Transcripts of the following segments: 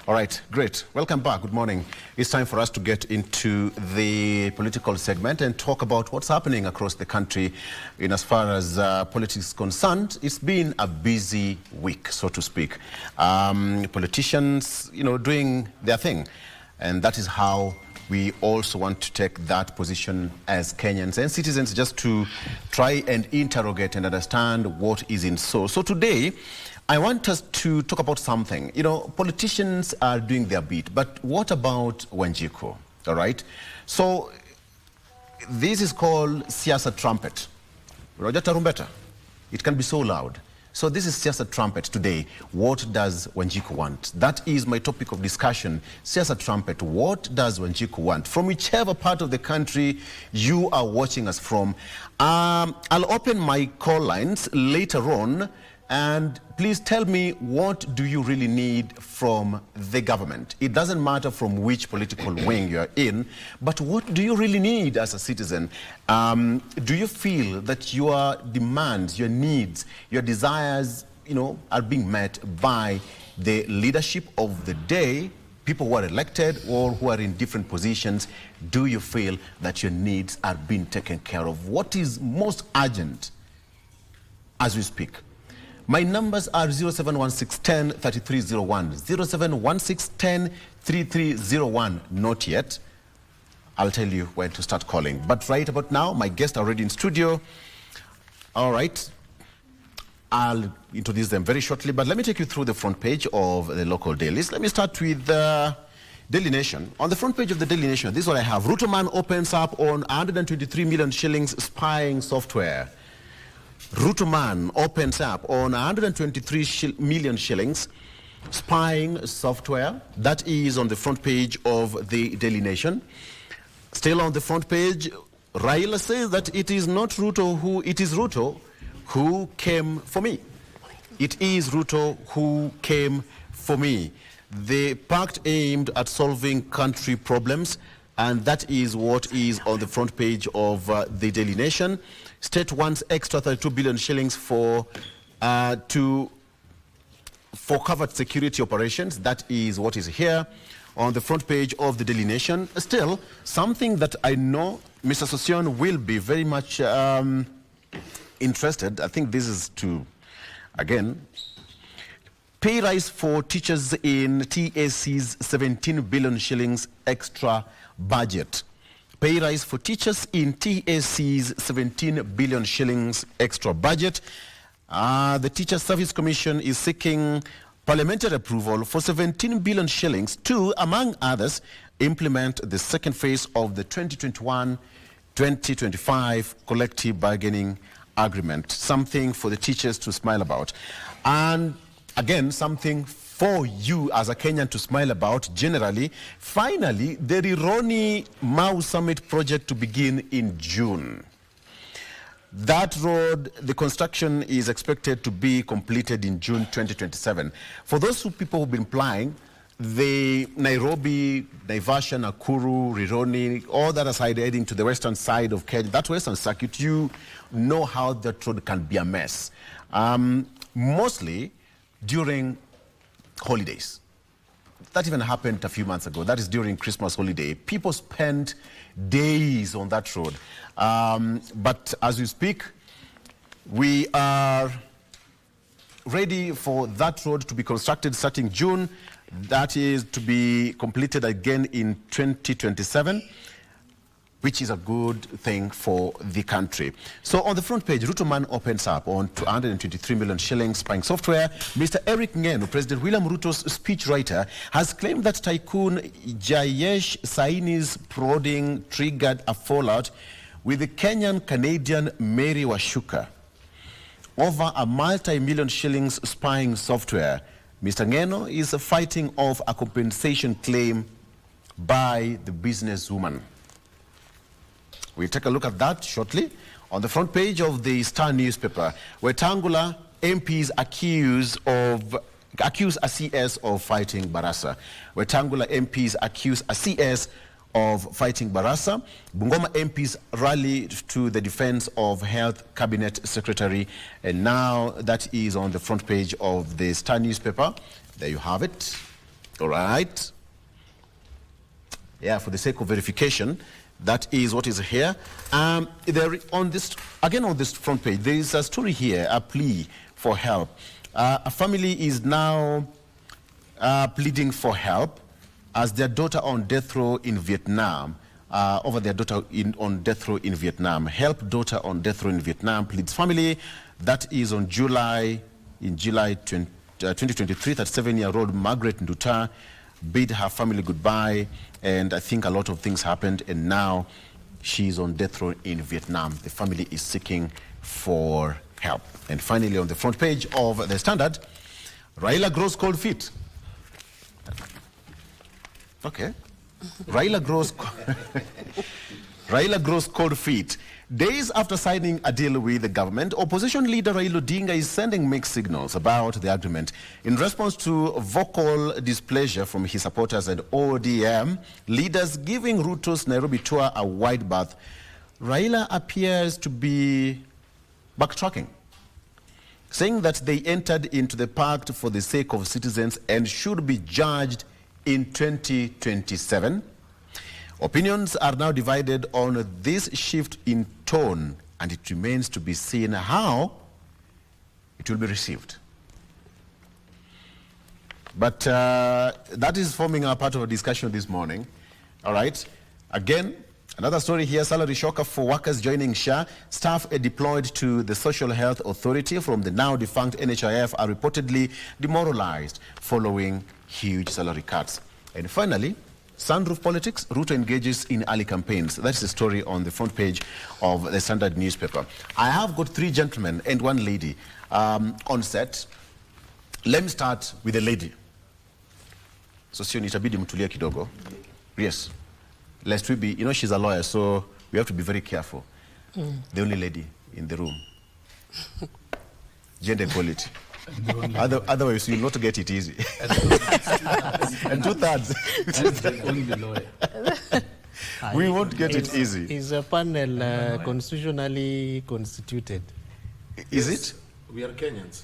All right, great. Welcome back. Good morning. It's time for us to get into the political segment and talk about what's happening across the country in as far as politics is concerned. It's been a busy week, so to speak. Politicians, doing their thing. And that is how we also want to take that position as Kenyans and citizens, just to try and interrogate and understand what is in store. So today, I want us to talk about something. Politicians are doing their bit, but what about Wanjiku? All right? So this is called Siasa trumpet. Roger Tarumbeta. It can be so loud. So this is Siasa trumpet today. What does Wanjiku want? That is my topic of discussion. Siasa trumpet. What does Wanjiku want? From whichever part of the country you are watching us from. I'll open my call lines later on. And please tell me, what do you really need from the government? It doesn't matter from which political wing you're in, but what do you really need as a citizen? Do you feel that your demands, your needs, your desires, are being met by the leadership of the day, people who are elected or who are in different positions? Do you feel that your needs are being taken care of? What is most urgent as we speak? My numbers are 0716 10 3301, 0716 10 3301. Not yet. I'll tell you when to start calling. But right about now, my guests are already in studio. All right. I'll introduce them very shortly, but let me take you through the front page of the local dailies. Let me start with Daily Nation. On the front page of the Daily Nation, this is what I have. Ruto man opens up on 123 million shillings spying software. Ruto man opens up on 123 million shillings spying software. That is on the front page of the Daily Nation. Still on the front page, Raila says that it is not Ruto it is Ruto who came for me. It is Ruto who came for me. The pact aimed at solving country problems, and that is what is on the front page of the Daily Nation. State wants extra 32 billion shillings for covered security operations. That is what is here on the front page of the Daily Nation. Still, something that I know Mr. Sosion will be very much interested. I think this is to, again, pay rise for teachers in TAC's 17 billion shillings extra budget. Pay rise for teachers in TAC's 17 billion shillings extra budget. The Teacher Service Commission is seeking parliamentary approval for 17 billion shillings to, among others, implement the second phase of the 2021-2025 collective bargaining agreement. Something for the teachers to smile about. And again, something for you as a Kenyan to smile about generally. Finally, the Rironi Mau Summit project to begin in June. That road, the construction is expected to be completed in June 2027. For those people who've been flying, the Nairobi, Naivasha, Nakuru, Rironi, all that aside heading to the western side of Kenya, that western circuit, you know how that road can be a mess. Mostly during holidays. That even happened a few months ago. That is during Christmas holiday. People spent days on that road. But as we speak, we are ready for that road to be constructed starting June. That is to be completed again in 2027, which is a good thing for the country. So on the front page, Ruto man opens up on 223 million shillings spying software. Mr. Eric Ngeno, President William Ruto's speechwriter, has claimed that tycoon Jayesh Saini's prodding triggered a fallout with the Kenyan-Canadian Mary Washuka over a multi-million shillings spying software. Mr. Ngeno is fighting off a compensation claim by the businesswoman. We'll take a look at that shortly. On the front page of the Star newspaper, Wetangula MPs accuse a CS of fighting Barasa. Wetangula MPs accuse a CS of fighting Barasa. Bungoma MPs rally to the defense of Health Cabinet Secretary. And now that is on the front page of the Star newspaper. There you have it. All right. Yeah, for the sake of verification, that is what is here. There on this, again on this front page, there is a story here, a plea for help. A family is now pleading for help as their daughter on death row in Vietnam, over their daughter on death row in Vietnam. Help daughter on death row in Vietnam pleads family. That is on July 2023, 37-year-old Margaret Nduta bid her family goodbye, and I think a lot of things happened, and now she's on death row in Vietnam. The family is seeking for help. And finally, on the front page of the Standard, Raila grows cold feet. Okay. Raila grows cold feet. Days after signing a deal with the government, opposition leader Raila Odinga is sending mixed signals about the agreement. In response to vocal displeasure from his supporters and ODM leaders giving Ruto's Nairobi tour a wide berth, Raila appears to be backtracking, saying that they entered into the pact for the sake of citizens and should be judged in 2027. Opinions are now divided on this shift in tone, and it remains to be seen how it will be received. But that is forming a part of a discussion this morning. All right. Again, another story here, salary shocker for workers joining SHA. Staff deployed to the Social Health Authority from the now defunct NHIF are reportedly demoralized following huge salary cuts. And finally, sunroof politics, Ruto engages in early campaigns. That's the story on the front page of the Standard newspaper. I have got three gentlemen and one lady on set. Let me start with the lady. So sio nitabidi mtulia kidogo. Yes. Lest we be, you know, she's a lawyer, so we have to be very careful. The only lady in the room. Gender equality. Otherwise, you'll not get it easy. And two-thirds. We won't get it easy. Is a panel constitutionally constituted? Is it? We are Kenyans.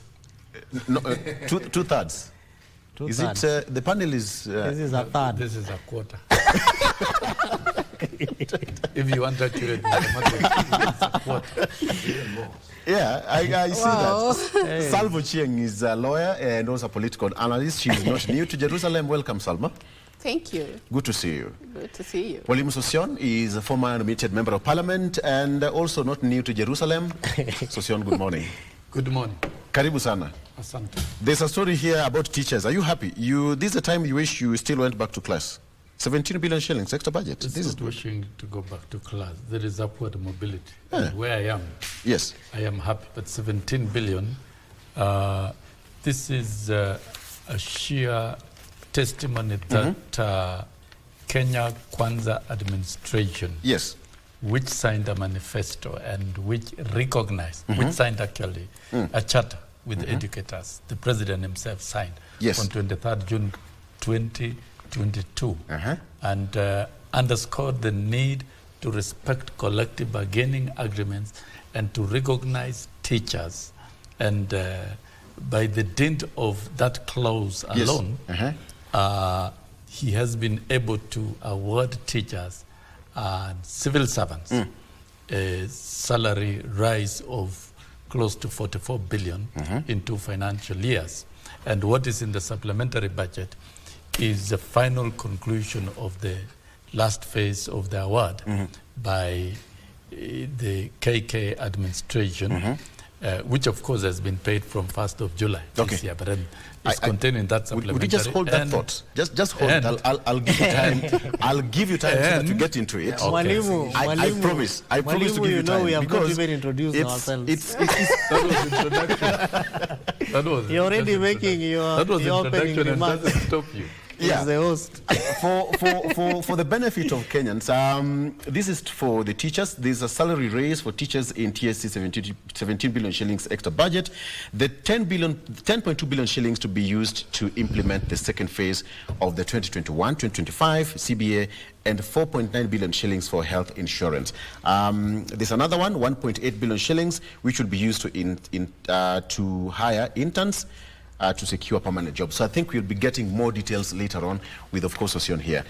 No, two-thirds. Is it? The panel is. This is a third. This is a quarter. If you want accurate mathematics, it's a quarter. Even more. Yeah, I see that. Hey. Salvo Chieng is a lawyer and also a political analyst. She is not new to Jerusalem. Welcome, Salma. Thank you. Good to see you. Good to see you. Pauline Sosion is a former nominated member of parliament and also not new to Jerusalem. Sosion, good morning. Good morning. Karibu sana. Asante. There's a story here about teachers. Are you happy? This is the time you wish you still went back to class. 17 billion shillings extra budget. This is wishing to go back to class. There is upward mobility. Yeah. Where I am, yes, I am happy. But 17 billion, this is a sheer testimony that Kenya Kwanza administration, yes, which signed a manifesto and which recognized, which signed actually a charter with educators. The president himself signed on 23rd June 2022 and underscored the need to respect collective bargaining agreements and to recognize teachers. And by the dint of that clause alone, he has been able to award teachers and civil servants a salary rise of close to 44 billion in 2 financial years. And what is in the supplementary budget is the final conclusion of the last phase of the award by the KK administration, which of course has been paid from 1st of July this year, but then it's contained in that supplementary. Would you just hold that thought? Just hold it. I'll give you time. I'll give you time so that you get into it. Mwalimu, I promise. I promise to give you time. We have not even introduced ourselves. That was introduction. That was You're already making your opening remarks. Doesn't stop you. Yeah. The host. For the benefit of Kenyans, this is for the teachers. There's a salary raise for teachers in TSC, 17 billion shillings extra budget. The 10.2 billion shillings to be used to implement the second phase of the 2021-2025 CBA, and 4.9 billion shillings for health insurance. There's another one, 1.8 billion shillings, which will be used to hire interns to secure permanent jobs. So I think we'll be getting more details later on with, of course, Osion here.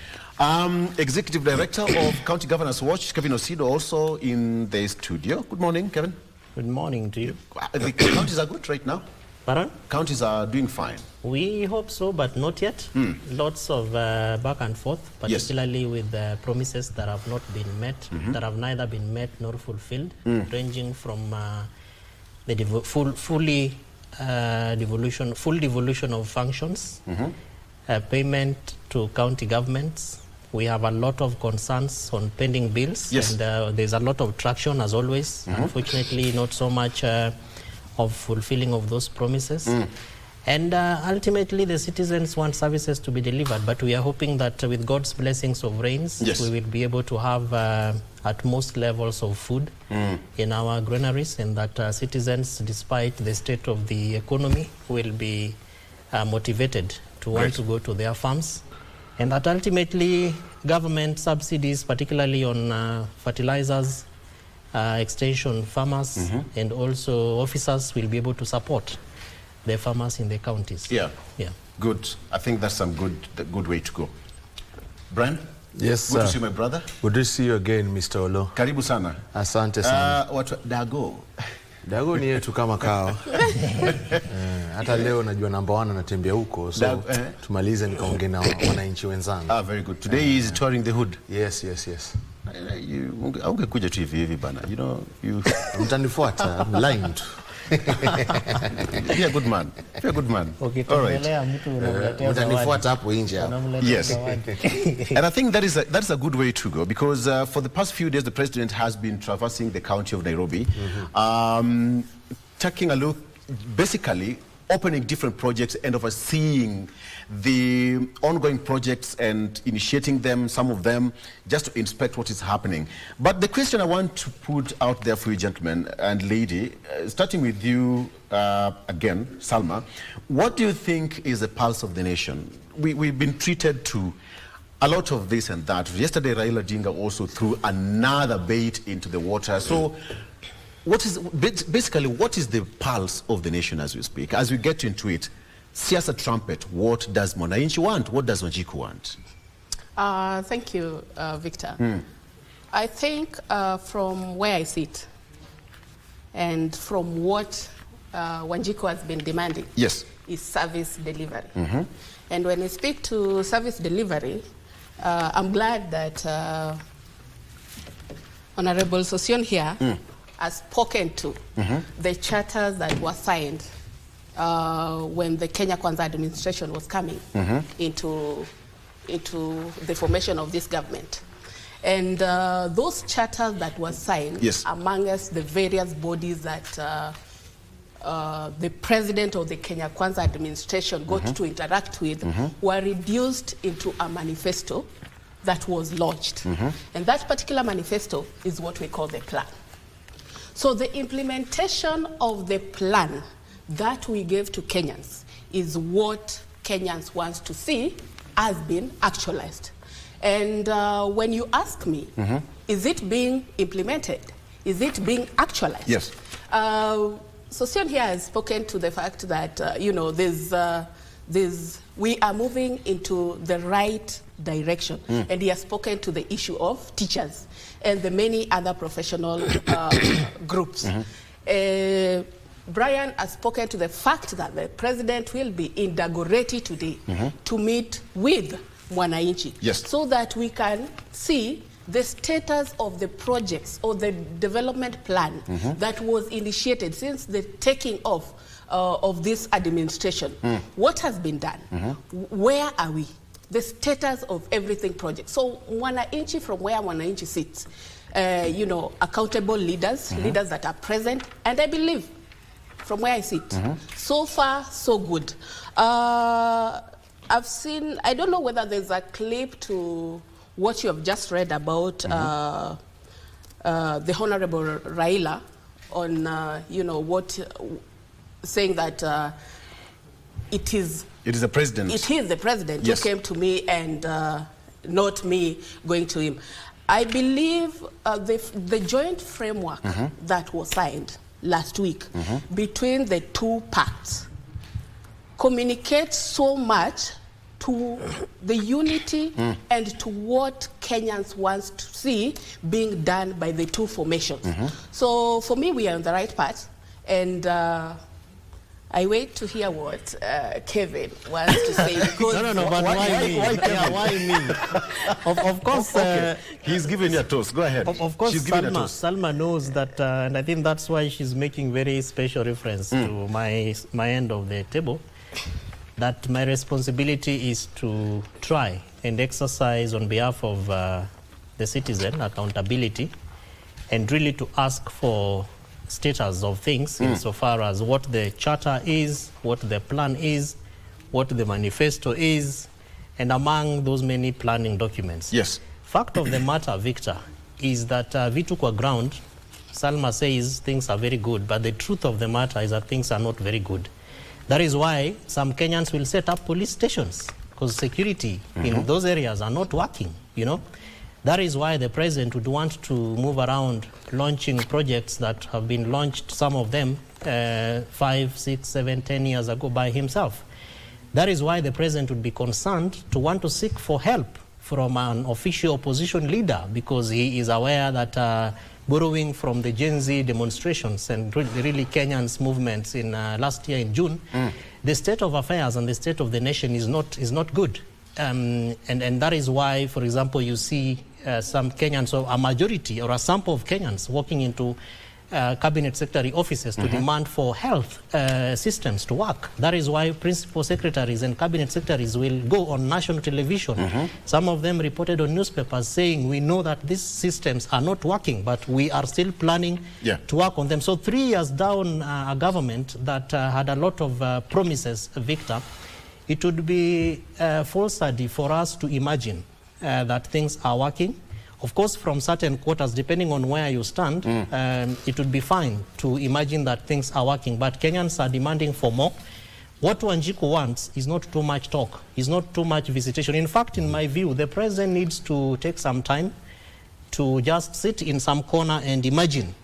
Executive Director of County Governors Watch, Kevin Osido, also in the studio. Good morning, Kevin. Good morning to you. The counties are good right now? Pardon? Counties are doing fine. We hope so, but not yet. Lots of back and forth, particularly with promises that have not been met, that have neither been met nor fulfilled, ranging from the full devolution of functions, payment to county governments. We have a lot of concerns on pending bills, and there's a lot of traction as always. Unfortunately, not so much of fulfilling of those promises. And ultimately, the citizens want services to be delivered, but we are hoping that with God's blessings of rains, we will be able to have at most levels of food in our granaries, and that citizens, despite the state of the economy, will be motivated to want to go to their farms, and that ultimately government subsidies, particularly on fertilizers, extension farmers, and also officers, will be able to support the farmers in the counties. Good. I think that's some good way to go. Brian? Yes, sir. Good to see you, my brother. Good to see you again, Mr. Olo. Karibu sana. Asante sana. Dago? Dago ni yetu kama kawa. Hata leo najua number 1 anatembea huko, so tumalize nikaongea na wananchi wenzangu. Very good. Today is touring the hood. Yes. Ungekuja tu hivi bana. You know, mtanifuata, I'm lying to. You're a good man. You're a good man. Okay, all right. Yes. And I think that's a good way to go, because for the past few days, the president has been traversing the county of Nairobi, taking a look, basically opening different projects and overseeing the ongoing projects and initiating them, some of them, just to inspect what is happening. But the question I want to put out there for you, gentlemen and lady, starting with you again, Salma, what do you think is the pulse of the nation? We've been treated to a lot of this and that. Yesterday, Raila Odinga also threw another bait into the water. So what is the pulse of the nation as we speak? As we get into it, Siasa trumpet, what does Mwananchi want? What does Wanjiku want? Thank you, Victor. I think from where I sit and from what Wanjiku has been demanding is service delivery. And when we speak to service delivery, I'm glad that Honorable Sosion here has spoken to the charters that were signed when the Kenya Kwanza administration was coming into the formation of this government. And those charters that were signed amongst the various bodies that the president of the Kenya Kwanza administration got to interact with were reduced into a manifesto that was lodged. And that particular manifesto is what we call the plan. So the implementation of the plan that we gave to Kenyans is what Kenyans want to see has been actualized. And when you ask me, is it being implemented? Is it being actualized? Yes. Sosion here has spoken to the fact that, you know, we are moving into the right direction. And he has spoken to the issue of teachers and the many other professional groups. Brian has spoken to the fact that the president will be in Dagoretti today to meet with Mwananchi, so that we can see the status of the projects or the development plan that was initiated since the taking off of this administration. What has been done? Where are we? The status of everything project. So Mwananchi, from where Mwananchi sits, you know, accountable leaders, leaders that are present, and I believe from where I sit, so far so good. I've seen, I don't know whether there's a clip to what you have just read about the Honorable Raila on, you know, what, saying that it is the president. It is the president who came to me and not me going to him. I believe the joint framework that was signed last week between the two parts communicates so much to the unity and to what Kenyans want to see being done by the two formations. So for me, we are on the right path, and I wait to hear what Kevin wants to say. Because no, but why me? Why me? Of course, he's giving you a toast. Go ahead. Of course, Salma knows that, and I think that's why she's making very special reference to my end of the table, that my responsibility is to try and exercise on behalf of the citizen accountability, and really to ask for status of things insofar as what the charter is, what the plan is, what the manifesto is, and among those many planning documents. Yes. Fact of the matter, Victor, is that vitu kwa ground, Salma says things are very good, but the truth of the matter is that things are not very good. That is why some Kenyans will set up police stations, because security in those areas are not working, you know. That is why the president would want to move around launching projects that have been launched, some of them 5, 6, 7, 10 years ago by himself. That is why the president would be concerned to want to seek for help from an official opposition leader, because he is aware that borrowing from the Gen Z demonstrations and really Kenyans movements in last year in June, the state of affairs and the state of the nation is not good. And that is why, for example, you see some Kenyans, or a majority or a sample of Kenyans, walking into cabinet secretary offices to demand for health systems to work. That is why principal secretaries and cabinet secretaries will go on national television. Some of them reported on newspapers saying, we know that these systems are not working, but we are still planning to work on them. So 3 years down a government that had a lot of promises, Victor, it would be falsity for us to imagine that things are working. Of course, from certain quarters, depending on where you stand, it would be fine to imagine that things are working. But Kenyans are demanding for more. What Wanjiku wants is not too much talk, is not too much visitation. In fact, in my view, the president needs to take some time to just sit in some corner and imagine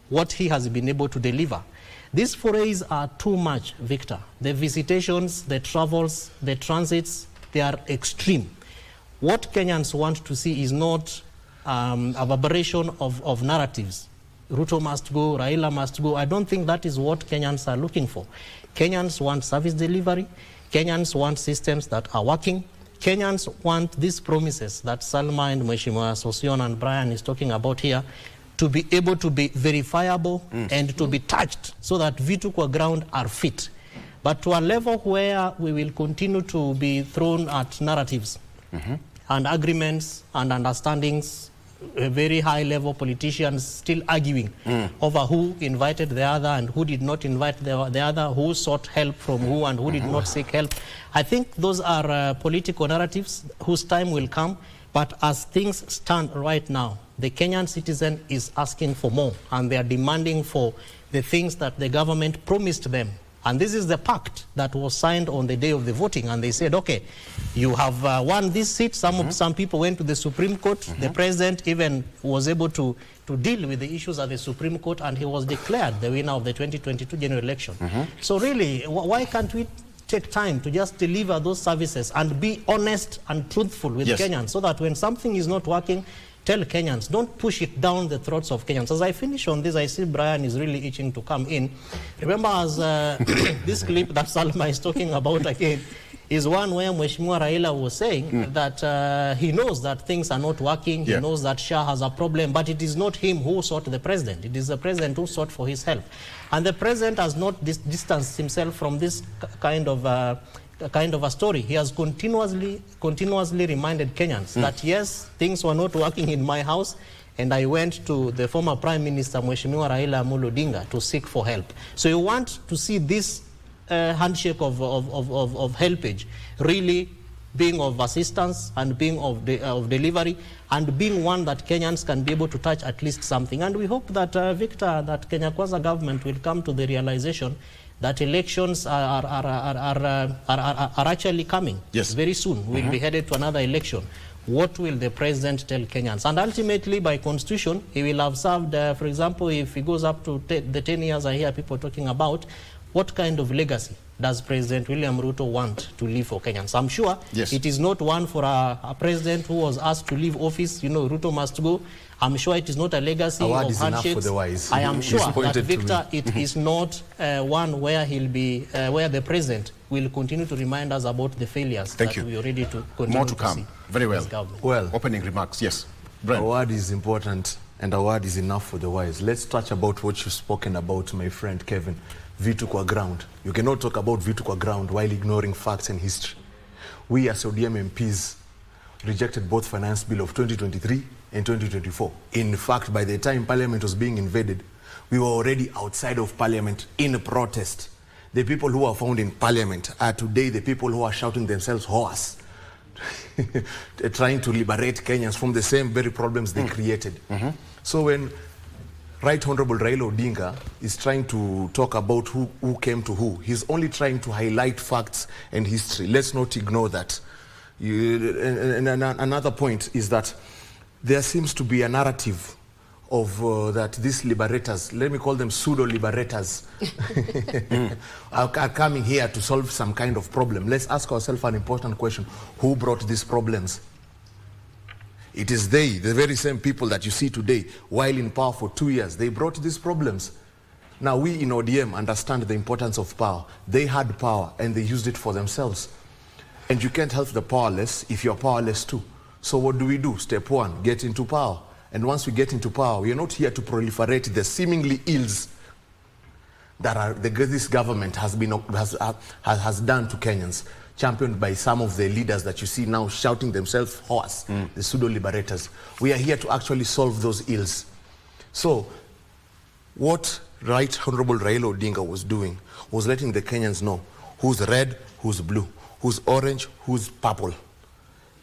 what he has been able to deliver. These forays are too much, Victor. The visitations, the travels, the transits, they are extreme. What Kenyans want to see is not a vibration of narratives. Ruto must go, Raila must go. I don't think that is what Kenyans are looking for. Kenyans want service delivery. Kenyans want systems that are working. Kenyans want these promises that Salma and Mheshimiwa Sosion and Brian is talking about here to be able to be verifiable and to be touched, so that vitu kwa ground are fit. But to a level where we will continue to be thrown at narratives and agreements and understandings, very high-level politicians still arguing over who invited the other and who did not invite the other, who sought help from who and who did not seek help. I think those are political narratives whose time will come. But as things stand right now, the Kenyan citizen is asking for more, and they are demanding for the things that the government promised them. And this is the pact that was signed on the day of the voting. And they said, okay, you have won this seat. Some people went to the Supreme Court. The president even was able to deal with the issues at the Supreme Court, and he was declared the winner of the 2022 general election. So really, why can't we take time to just deliver those services and be honest and truthful with Kenyans, so that when something is not working, tell Kenyans, don't push it down the throats of Kenyans. As I finish on this, I see Brian is really itching to come in. Remember, as this clip that Salma is talking about again is one where Mheshimiwa Raila was saying that he knows that things are not working, he knows that SHA has a problem, but it is not him who sought the president. It is the president who sought for his help. And the president has not distanced himself from this kind of a story. He has continuously reminded Kenyans that yes, things were not working in my house, and I went to the former Prime Minister Mheshimiwa Raila Amolo Odinga to seek for help. So you want to see this handshake of helpage really being of assistance and being of delivery, and being one that Kenyans can be able to touch at least something. And we hope that, Victor, that Kenya Kwanza government will come to the realization that elections are actually coming very soon. We'll be headed to another election. What will the president tell Kenyans? And ultimately, by constitution, he will have served, for example, if he goes up to the 10 years I hear people talking about, what kind of legacy does President William Ruto want to leave for Kenyans? I'm sure it is not one for a president who was asked to leave office. You know, Ruto must go. I'm sure it is not a legacy of handshakes. I am sure that, Victor, it is not one where he'll be, where the president will continue to remind us about the failures that we are ready to continue. More to come. Very well. Well, opening remarks. Yes. Brent. A word is important, and a word is enough for the wise. Let's touch about what you've spoken about, my friend Kevin. Vitu kwa ground. You cannot talk about vitu kwa ground while ignoring facts and history. We as ODM MPs rejected both finance bill of 2023 and 2024. In fact, by the time parliament was being invaded, we were already outside of parliament in a protest. The people who are found in parliament are today the people who are shouting themselves hoarse, trying to liberate Kenyans from the same very problems they created. So when Right Honorable Raila Odinga is trying to talk about who came to who, he's only trying to highlight facts and history. Let's not ignore that. And another point is that there seems to be a narrative of that these liberators, let me call them pseudo-liberators, are coming here to solve some kind of problem. Let's ask ourselves an important question. Who brought these problems? It is they, the very same people that you see today, while in power for 2 years, they brought these problems. Now we in ODM understand the importance of power. They had power and they used it for themselves. And you can't help the powerless if you're powerless too. So what do? Step one, get into power. And once we get into power, we are not here to proliferate the seemingly ills that this government has done to Kenyans, championed by some of the leaders that you see now shouting themselves hoarse, the pseudo-liberators. We are here to actually solve those ills. So what Right Honorable Raila Odinga was doing was letting the Kenyans know who's red, who's blue, who's orange, who's purple.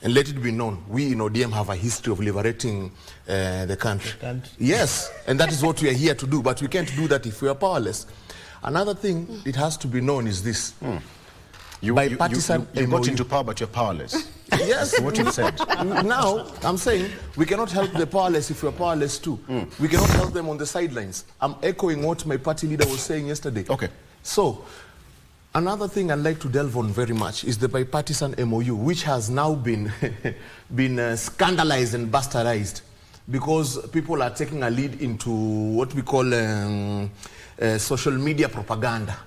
And let it be known, we in ODM have a history of liberating the country. Yes, and that is what we are here to do, but we can't do that if we are powerless. Another thing it has to be known is this. You got into power, but you're powerless. Yes. That's what you said. Now, I'm saying we cannot help the powerless if we're powerless too. We cannot help them on the sidelines. I'm echoing what my party leader was saying yesterday. Okay. So, another thing I'd like to delve on very much is the bipartisan MOU, which has now been scandalized and bastardized because people are taking a lead into what we call social media propaganda.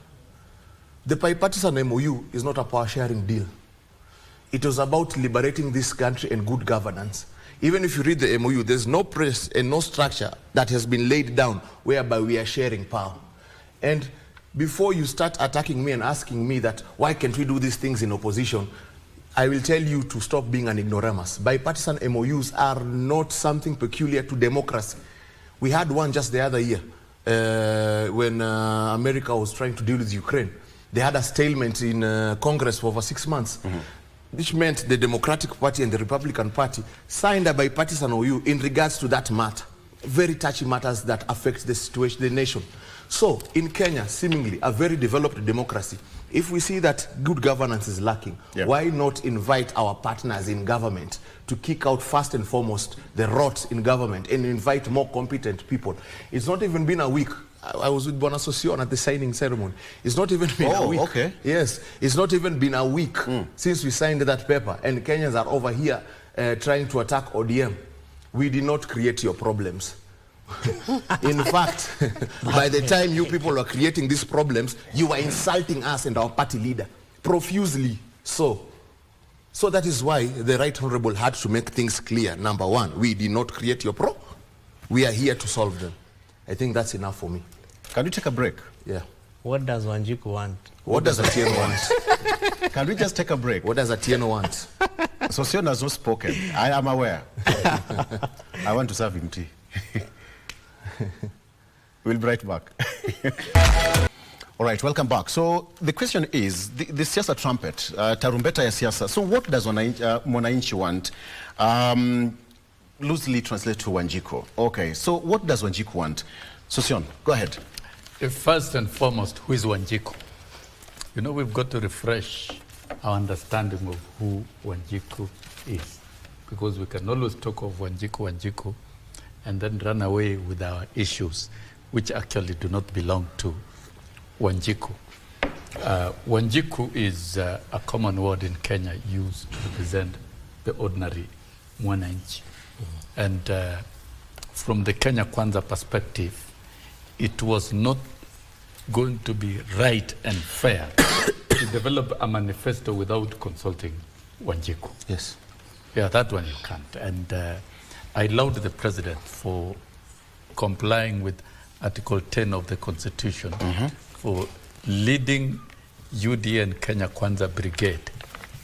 The bipartisan MOU is not a power-sharing deal. It was about liberating this country and good governance. Even if you read the MOU, there's no press and no structure that has been laid down whereby we are sharing power. And before you start attacking me and asking me that why can't we do these things in opposition, I will tell you to stop being an ignoramus. Bipartisan MOUs are not something peculiar to democracy. We had one just the other year when America was trying to deal with Ukraine. They had a stalemate in Congress for over 6 months, which meant the Democratic Party and the Republican Party signed a bipartisan MOU in regards to that matter. Very touchy matters that affect the situation, the nation. So, in Kenya, seemingly a very developed democracy, if we see that good governance is lacking, why not invite our partners in government to kick out first and foremost the rot in government and invite more competent people? It's not even been a week. I was with Bwana Sosion at the signing ceremony. It's not even been a week. Okay. Yes, it's not even been a week since we signed that paper, and Kenyans are over here trying to attack ODM. We did not create your problems. In fact, by the time you people were creating these problems, you were insulting us and our party leader profusely. So that is why the Right Honorable had to make things clear. Number one, we did not create your problem. We are here to solve them. I think that's enough for me. Can we take a break? Yeah. What does Wanjiku want? What does Atieno want? Can we just take a break? What does Atieno want? Sosion has not spoken. I am aware. I want to serve him tea. We'll be right back. All right, welcome back. So the question is, the Siasa trumpet, tarumbeta ya siasa. So what does Mwananchi want? Loosely translate to Wanjiku. Okay, so what does Wanjiku want? Sosion, go ahead. First and foremost, who is Wanjiku? You know, we've got to refresh our understanding of who Wanjiku is, because we can always talk of Wanjiku, and then run away with our issues, which actually do not belong to Wanjiku. Wanjiku is a common word in Kenya used to represent the ordinary mwananchi. And from the Kenya Kwanza perspective, it was not going to be right and fair to develop a manifesto without consulting Wanjiku. Yes. Yeah, that one you can't. And I laud the president for complying with Article 10 of the Constitution for leading UDA and Kenya Kwanza Brigade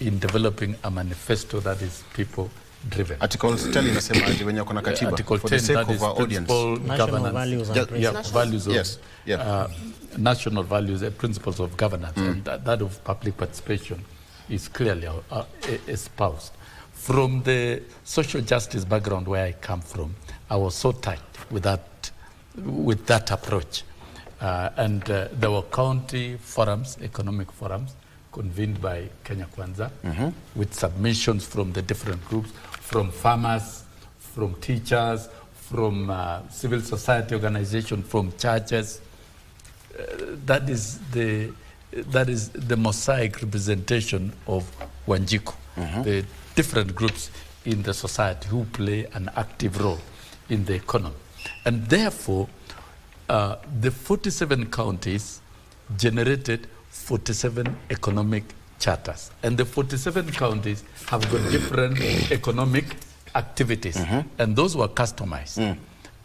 in developing a manifesto that is people-driven. Article 10 inasema wenye kuna katiba. Article 10, that is principal governance. Values and principles. Values of, yes. national values and principles of governance, and that of public participation is clearly espoused. From the social justice background where I come from, I was so tight with that approach. And there were county forums, economic forums, convened by Kenya Kwanza, with submissions from the different groups, from farmers, from teachers, from civil society organizations, from churches. That is the mosaic representation of Wanjiku, the different groups in the society who play an active role in the economy. And therefore, the 47 counties generated 47 economic charters. And the 47 counties have got different economic activities. And those were customized.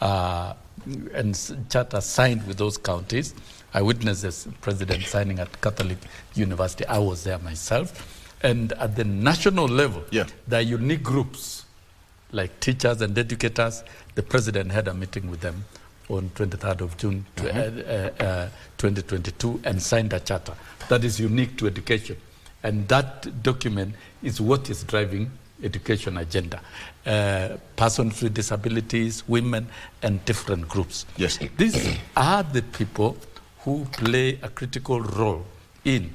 And charters signed with those counties. I witnessed the president signing at Catholic University. I was there myself. And at the national level, there are unique groups like teachers and educators. The president had a meeting with them on 23rd of June 2022 and signed a charter that is unique to education. And that document is what is driving education agenda. Persons with disabilities, women, and different groups. Yes. These are the people who play a critical role in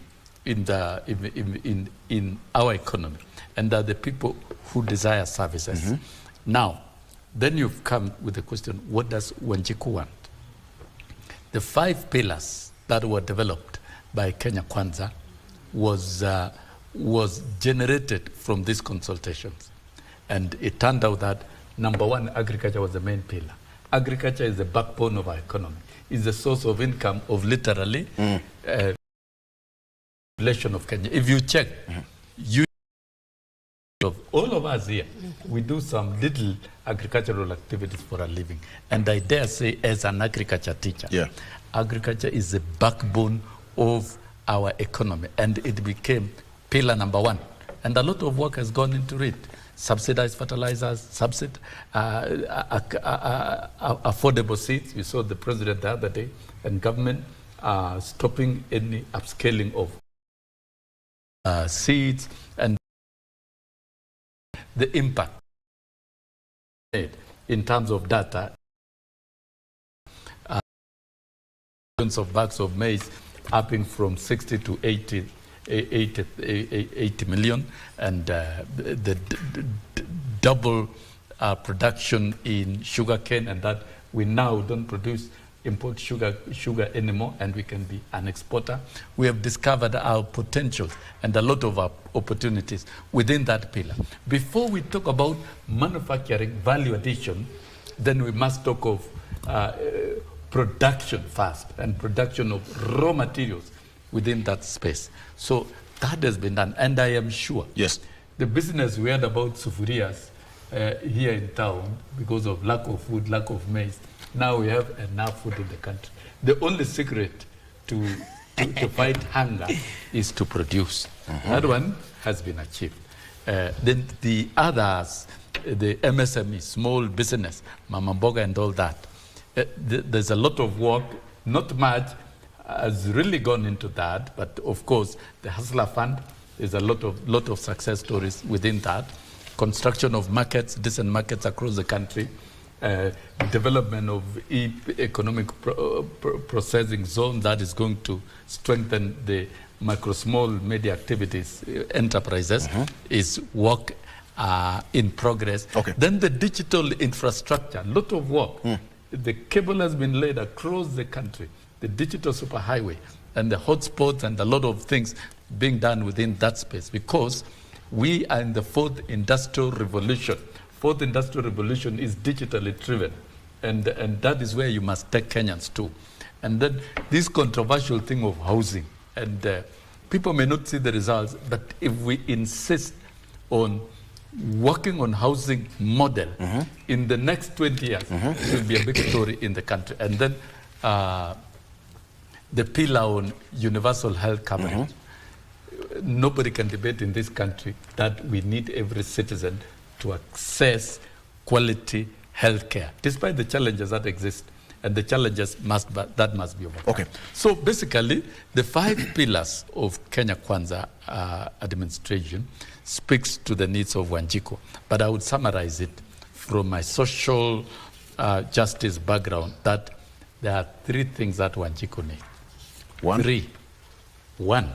our economy, and are the people who desire services. Now, then you've come with the question, what does Wanjiku want? The 5 pillars that were developed by Kenya Kwanza was generated from these consultations. And it turned out that, number 1, agriculture was the main pillar. Agriculture is the backbone of our economy. It's the source of income of literally population of Kenya. If you check, all of us here, we do some little agricultural activities for a living. And I dare say, as an agriculture teacher, agriculture is the backbone of our economy. And it became pillar number 1. And a lot of work has gone into it. Subsidized fertilizers, affordable seeds. We saw the president the other day, and government stopping any upscaling of seeds, and the impact in terms of data, of bags of maize upping from 60 to 80 million, and the double production in sugarcane, and that we now don't import sugar anymore, and we can be an exporter. We have discovered our potentials and a lot of our opportunities within that pillar. Before we talk about manufacturing value addition, then we must talk of production first, and production of raw materials within that space. So that has been done, and I am sure the business we had about sufurias here in town, because of lack of food, lack of maize, now we have enough food in the country. The only secret to fight hunger is to produce. That one has been achieved. Then the others, the MSME, small business, Mama Mboga and all that, there's a lot of work. Not much has really gone into that, but of course, the Hustler Fund, there's a lot of success stories within that. Construction of markets, decent markets across the country. Development of economic processing zone that is going to strengthen the micro, small, media activities, enterprises, is work in progress. Then the digital infrastructure, a lot of work. The cable has been laid across the country. The digital superhighway and the hotspots and a lot of things being done within that space, because we are in the fourth industrial revolution. Fourth industrial revolution is digitally driven, and that is where you must take Kenyans to. And then this controversial thing of housing, and people may not see the results, but if we insist on working on housing model in the next 20 years, it will be a big story in the country. And then the pillar on universal health coverage. Nobody can debate in this country that we need every citizen to access quality health care, despite the challenges that exist. And the challenges must be overcome. Okay. So basically, the 5 pillars of Kenya Kwanza administration speaks to the needs of Wanjiku. But I would summarize it from my social justice background that there are 3 things that Wanjiku need. 1,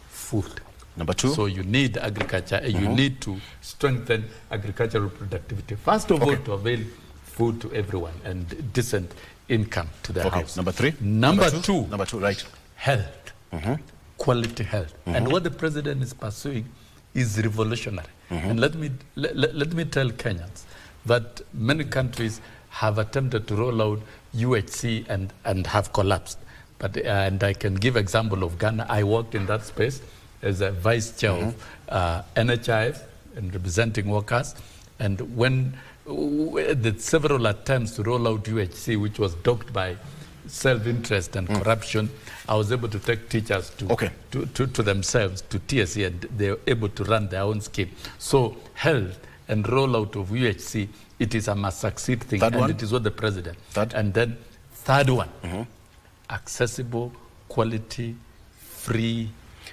food. Number 2? So you need agriculture, you need to strengthen agricultural productivity. First of all, to avail food to everyone and decent income to their house. Number 3? Number two, right. Health. Quality health. And what the president is pursuing is revolutionary. And let me tell Kenyans that many countries have attempted to roll out UHC and have collapsed. But and I can give example of Ghana. I worked in that space as a vice chair of NHIF and representing workers. And when the several attempts to roll out UHC, which was dogged by self-interest and corruption, I was able to take teachers to themselves, to TSC, and they were able to run their own scheme. So health and rollout of UHC, it is a must succeed thing, it is what the president. And then third one, accessible, quality, free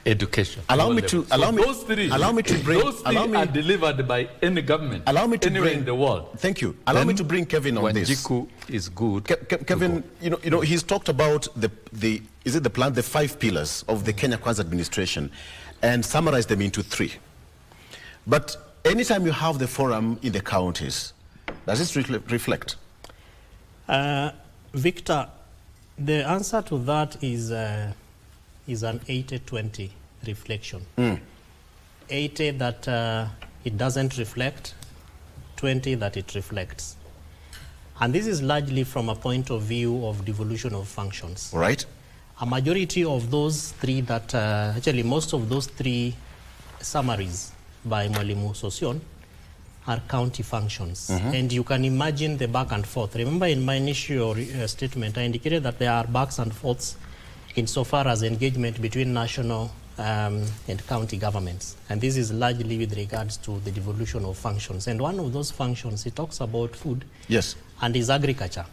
education. Allow me to bring those three are delivered by any government anywhere in the world. Thank you. Allow me to bring Kevin on this. Wanjiku is good. Kevin, you know, he's talked about the 5 pillars of the Kenya Kwanza administration, and summarized them into 3. But anytime you have the forum in the counties, does this reflect? Victor, the answer to that is an 80-20 reflection. 80 that it doesn't reflect, 20 that it reflects. And this is largely from a point of view of devolution of functions. Right. A majority of those 3 that, actually most of those 3 summaries by Mwalimu Sosion are county functions. And you can imagine the back and forth. Remember in my initial statement, I indicated that there are backs and forths insofar as engagement between national and county governments. And this is largely with regards to the devolution of functions. And one of those functions, it talks about food and is agriculture.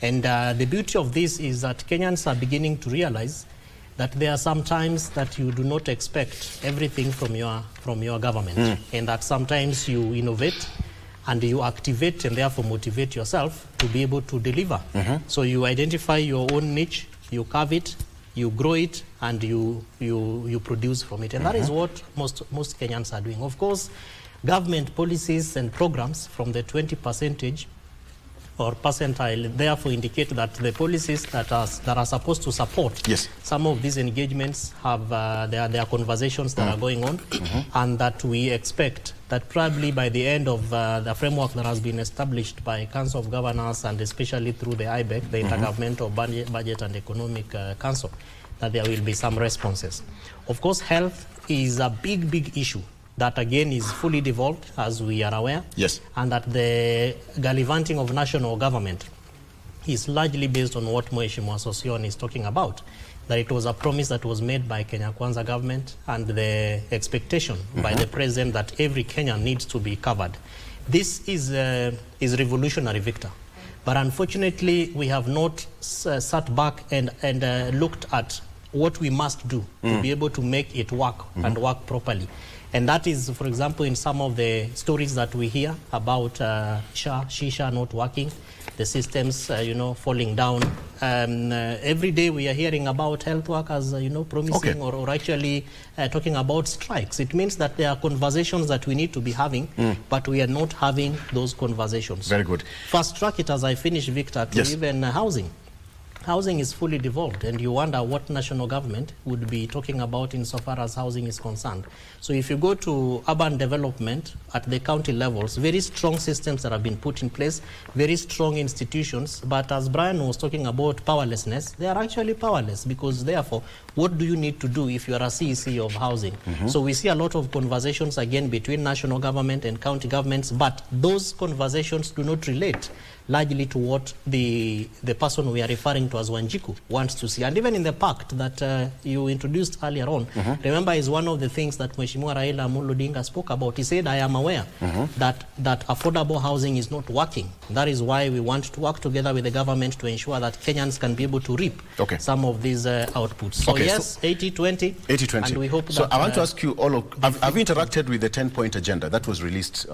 And the beauty of this is that Kenyans are beginning to realize that there are some times that you do not expect everything from your government, and that sometimes you innovate and you activate and therefore motivate yourself to be able to deliver. So you identify your own niche, you carve it, you grow it, and you produce from it. And that is what most Kenyans are doing. Of course, government policies and programs from the 20% or percentile therefore indicate that the policies that are supposed to support some of these engagements have there are conversations that are going on, and that we expect that probably by the end of the framework that has been established by Council of Governors, and especially through the IBEC, the Intergovernmental Budget and Economic Council, that there will be some responses. Of course, health is a big issue that again is fully devolved, as we are aware, and that the gallivanting of national government is largely based on what Mheshimiwa Sosion is talking about, that it was a promise that was made by Kenya Kwanza government and the expectation by the president that every Kenyan needs to be covered. This is revolutionary, Victor. But unfortunately, we have not sat back and looked at what we must do to be able to make it work and work properly. And that is, for example, in some of the stories that we hear about Shisha not working, the systems, falling down. Every day we are hearing about health workers, promising or actually talking about strikes. It means that there are conversations that we need to be having, but we are not having those conversations. Very good. Fast track it as I finish, Victor, to even housing. housing is fully devolved, and you wonder what national government would be talking about insofar as housing is concerned. So if you go to urban development at the county levels, very strong systems that have been put in place, very strong institutions, but as Brian was talking about powerlessness, they are actually powerless, because therefore, what do you need to do if you are a CEC of housing? So we see a lot of conversations again between national government and county governments, but those conversations do not relate largely to what the person we are referring to as Wanjiku wants to see. And even in the pact that you introduced earlier on, remember, is one of the things that Mheshimiwa Raila Amolo Odinga spoke about. He said, I am aware that affordable housing is not working. That is why we want to work together with the government to ensure that Kenyans can be able to reap some of these outputs. So yes, 80-20. 80-20. And we hope so that, I want to ask you all, have you interacted with the 10-point agenda that was released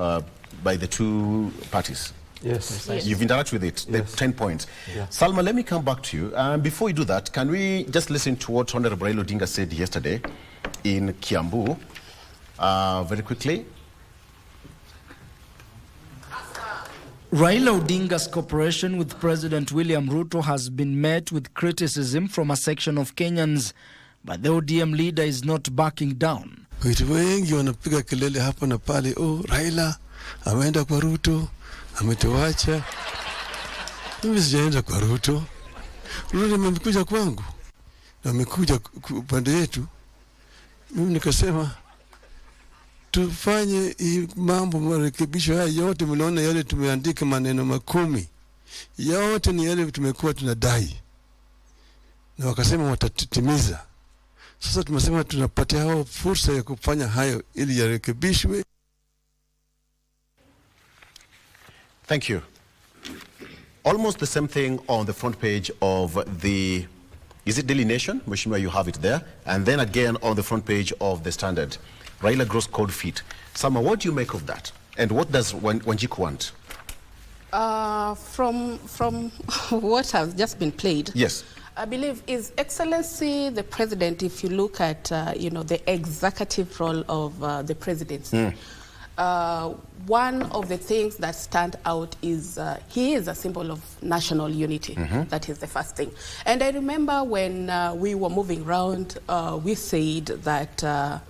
by the two parties? Yes. You've interacted with it, the 10 points. Yeah. Salma, let me come back to you. Before you do that, can we just listen to what Honorable Raila Odinga said yesterday in Kiambu very quickly? Raila Odinga's cooperation with President William Ruto has been met with criticism from a section of Kenyans, but the ODM leader is not backing down. Watu wengi wanapiga kelele hapa na pale, Raila ameenda kwa Ruto, ametuacha. Mimi sijaenda kwa Ruto. Ruto amekuja kwangu. Na amekuja upande yetu. Mimi nikasema tufanye mambo marekebisho haya yote. Mnaona yale tumeandika maneno 10. Yote ni yale tumekuwa tunadai. Na wakasema watatimiza. Sasa tumesema tunapatia hao fursa ya kufanya hayo ili yarekebishwe. Thank you. Almost the same thing on the front page of the, is it Daily Nation? Mheshimiwa, you have it there. And then again on the front page of the Standard. Raila grows cold feet. Sama, what do you make of that? And what does Wanjiku want? From what has just been played, yes, I believe His Excellency the President, if you look at the executive role of the presidency, one of the things that stand out is he is a symbol of national unity. That is the first thing. And I remember when we were moving around, we said that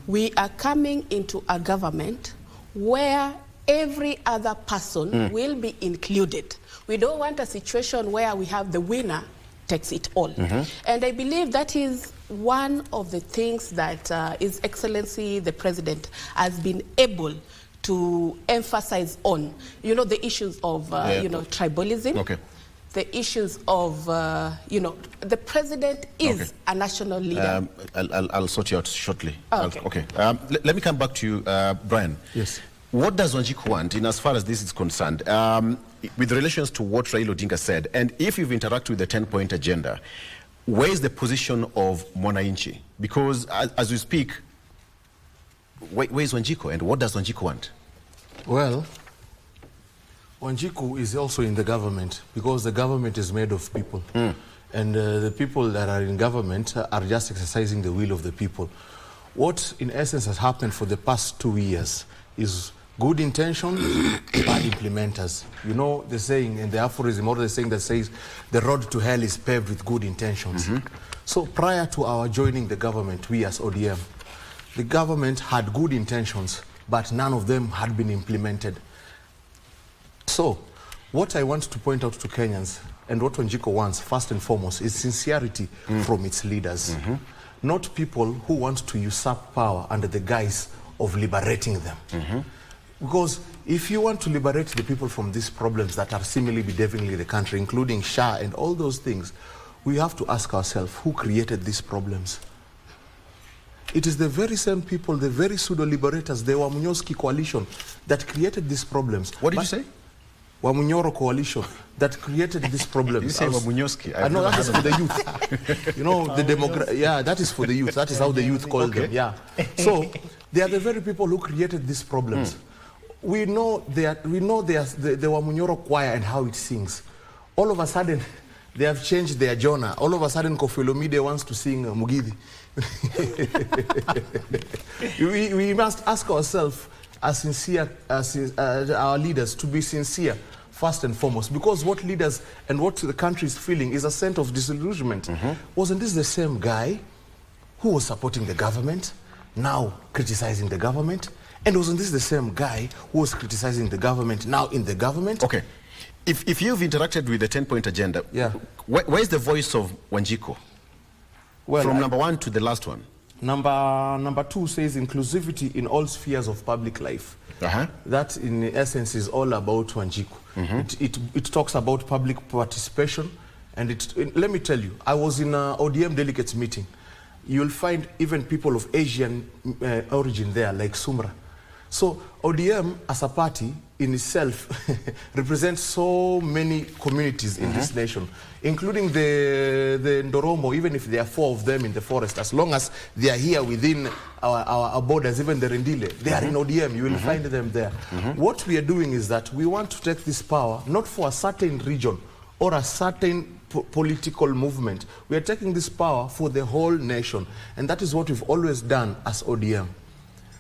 we are coming into a government where every other person will be included. We don't want a situation where we have the winner takes it all. And I believe that is one of the things that His Excellency the President has been able to emphasize on, the issues of, tribalism, the issues of, the President is a national leader. I'll sort you out shortly. Okay. Let me come back to you, Brian. Yes. What does Wanjiku want in as far as this is concerned, with relations to what Raila Odinga said, and if you've interacted with the 10-point agenda, where is the position of Mwananchi? Because as we speak, where is Wanjiku and what does Wanjiku want? Well, Wanjiku is also in the government because the government is made of people. And the people that are in government are just exercising the will of the people. What in essence has happened for the past 2 years is good intentions, bad implementers. You know the saying in the aphorism, or the saying that says, the road to hell is paved with good intentions. So prior to our joining the government, we as ODM, the government had good intentions, but none of them had been implemented. So what I want to point out to Kenyans, and what Wanjiku wants, first and foremost, is sincerity from its leaders. Not people who want to usurp power under the guise of liberating them. Because if you want to liberate the people from these problems that are seemingly bedeviling the country, including SHA and all those things, we have to ask ourselves, who created these problems? It is the very same people, the very pseudo-liberators, the Wamunyoski coalition, that created these problems. What did you say? Wamunyoro coalition that created these problems. You say Wamunyoski? I know that is for the youth. That is for the youth. That is how the youth call them. Yeah. So they are the very people who created these problems. We know the Wamunyoro choir and how it sings. All of a sudden, they have changed their genre. All of a sudden, Kofi Olomide wants to sing Mugithi. we must ask ourselves, as sincere as our leaders, to be sincere first and foremost, because what leaders and what the country is feeling is a sense of disillusionment. Wasn't this the same guy who was supporting the government, now criticizing the government? And wasn't this the same guy who was criticizing the government, now in the government? Okay. If you've interacted with the 10-point agenda, where's the voice of Wanjiku? Well, from number 1 to the last one. Number 2 says inclusivity in all spheres of public life. That, in essence, is all about Wanjiku. It talks about public participation. And let me tell you, I was in an ODM delegates meeting. You'll find even people of Asian origin there, like Sumra. So ODM as a party in itself represents so many communities in this nation, including the Ndoromo, even if there are 4 of them in the forest, as long as they are here within our borders, even the Rendile, they are in ODM, you will find them there. What we are doing is that we want to take this power, not for a certain region or a certain political movement. We are taking this power for the whole nation, and that is what we've always done as ODM.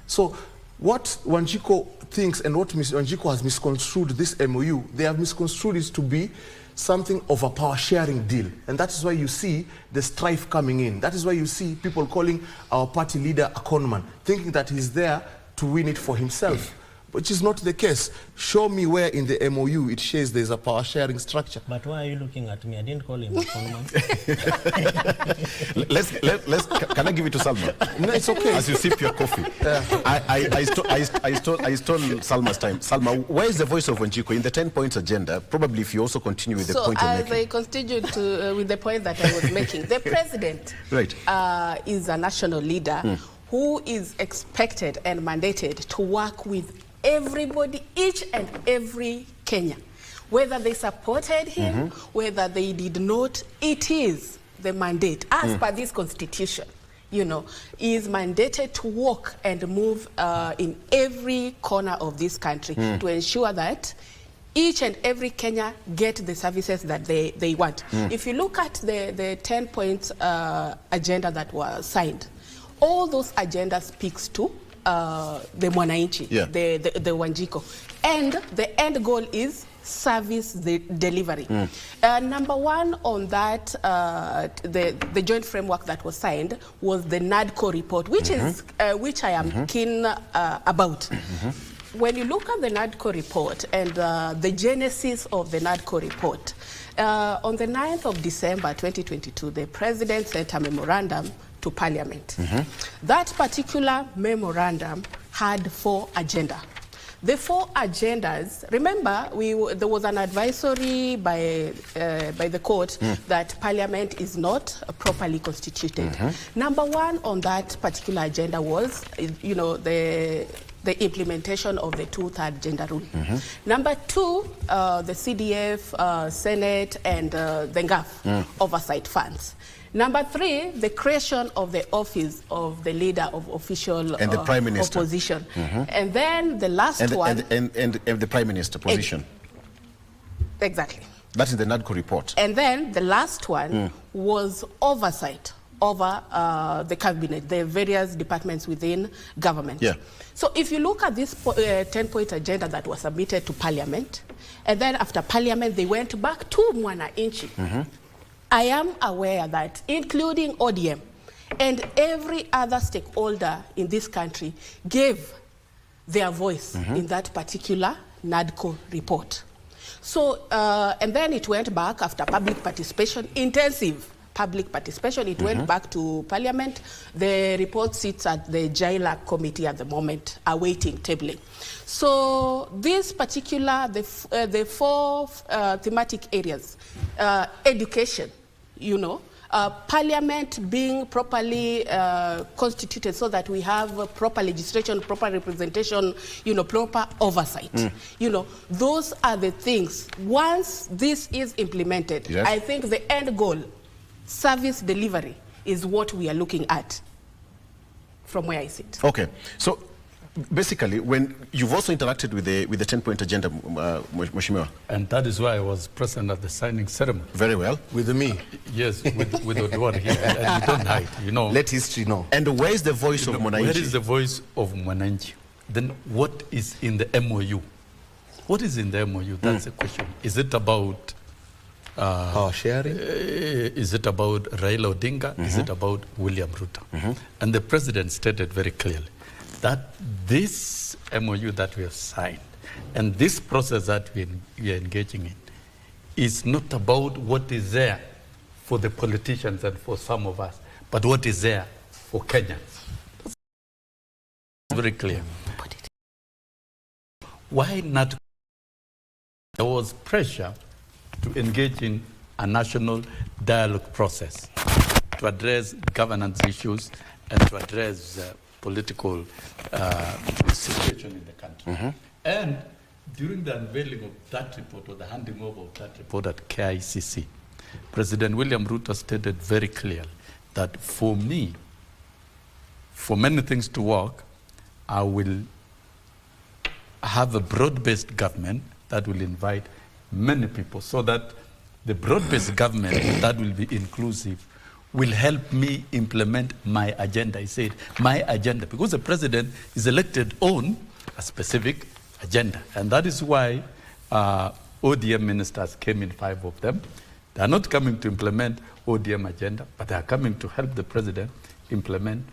So what Wanjiku thinks and what Wanjiku has misconstrued this MOU, they have misconstrued it to be something of a power-sharing deal. And that is why you see the strife coming in. That is why you see people calling our party leader a conman, thinking that he's there to win it for himself, which is not the case. Show me where in the MOU it says there's a power-sharing structure. But why are you looking at me? I didn't call him a conman. Can I give it to Salma? No, it's okay. As you sip your coffee. I stole Salma's time. Salma, where is the voice of Wanjiku in the 10 points agenda? Probably if you also continue with the point you're making. So as I continue with the point that I was making, the president is a national leader who is expected and mandated to work with everybody, each and every Kenyan. Whether they supported him, whether they did not, it is the mandate, as per this constitution, you know, is mandated to walk and move in every corner of this country to ensure that each and every Kenya get the services that they want. If you look at the 10 points agenda that was signed, all those agendas speaks to the Mwananchi, the Wanjiku. And the end goal is service delivery. Number 1 on that, the joint framework that was signed was the NADCO report, which is which I am keen about. When you look at the NADCO report and the genesis of the NADCO report, on the 9th of December 2022, the president sent a memorandum to Parliament. That particular memorandum had 4 agendas. The 4 agendas, remember, there was an advisory by the court that Parliament is not properly constituted. Number 1 on that particular agenda was, you know, the implementation of the 2/3 gender rule. Number 2, the CDF, Senate, and the NGAF oversight funds. Number 3, the creation of the office of the leader of official and the Prime Minister. Opposition. And then the last one... And the Prime Minister position. Exactly. That is the NADCO report. And then the last one was oversight over the cabinet, the various departments within government. So if you look at this 10-point agenda that was submitted to Parliament, and then after Parliament they went back to Mwananchi, I am aware that including ODM and every other stakeholder in this country gave their voice in that particular NADCO report. So, and then it went back after public participation, intensive public participation, it went back to Parliament. The report sits at the JILA committee at the moment, awaiting tabling. So this particular, the 4 thematic areas, education, you know, Parliament being properly constituted so that we have proper legislation, proper representation, you know, proper oversight. You know, those are the things. Once this is implemented, I think the end goal, service delivery, is what we are looking at from where I sit. Okay. So basically, when you've also interacted with the 10-point agenda, Mheshimiwa. And that is why I was present at the signing ceremony. Very well. With me? Yes, with Odwar here. And you don't hide, you know. Let history know. And where is the voice of Mwananchi? Where is the voice of Mwananchi? Then what is in the MOU? What is in the MOU? That's the question. Is it about power sharing? Is it about Raila Odinga? Is it about William Ruto? And the president stated very clearly that this MOU that we have signed and this process that we are engaging in is not about what is there for the politicians and for some of us, but what is there for Kenyans. That's very clear. Why not? There was pressure to engage in a national dialogue process to address governance issues and to address political situation in the country. And during the unveiling of that report, or the handing over of that report at KICC, President William Ruto stated very clearly that for me, for many things to work, I will have a broad-based government that will invite many people, so that the broad-based government that will be inclusive will help me implement my agenda. He said, my agenda, because the president is elected on a specific agenda. And that is why ODM ministers came in, 5 of them. They are not coming to implement ODM agenda, but they are coming to help the president implement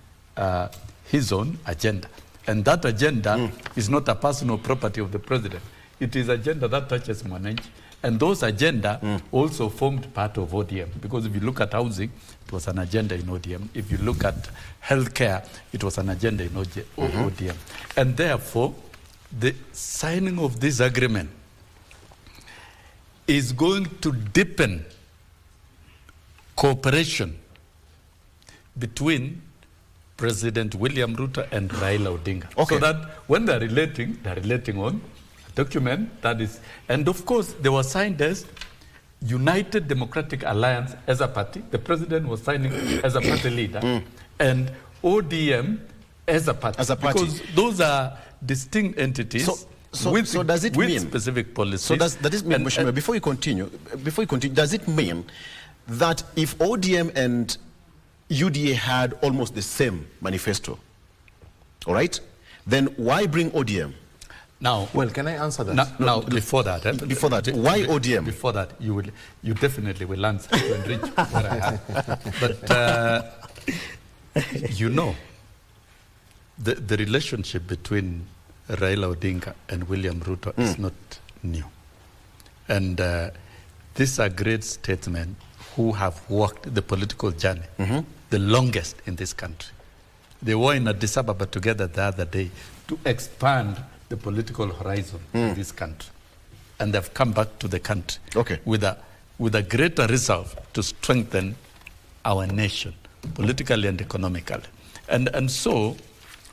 his own agenda. And that agenda is not a personal property of the president. It is agenda that touches Mwananchi. And those agenda also formed part of ODM. Because if you look at housing, it was an agenda in ODM. If you look at healthcare, it was an agenda in ODM. And therefore, the signing of this agreement is going to deepen cooperation between President William Ruto and Raila Odinga. Okay. So that when they're relating on a document that is, and of course they were signed as United Democratic Alliance as a party. The president was signing as a party leader, and ODM as a party. As a party. Because those are distinct entities. So does it with mean specific policies? So does it mean, Mheshimiwa, before you continue, does it mean that if ODM and UDA had almost the same manifesto, all right, then why bring ODM? Now, well, can I answer that? Now, before that, before that, why ODM? Before that, you definitely will answer to enrich what I have. But you know, the relationship between Raila Odinga and William Ruto is not new, and these are great statesmen who have walked the political journey the longest in this country. They were in Addis Ababa together the other day to expand the political horizon in this country. And they've come back to the country with a greater resolve to strengthen our nation, politically and economically. And so,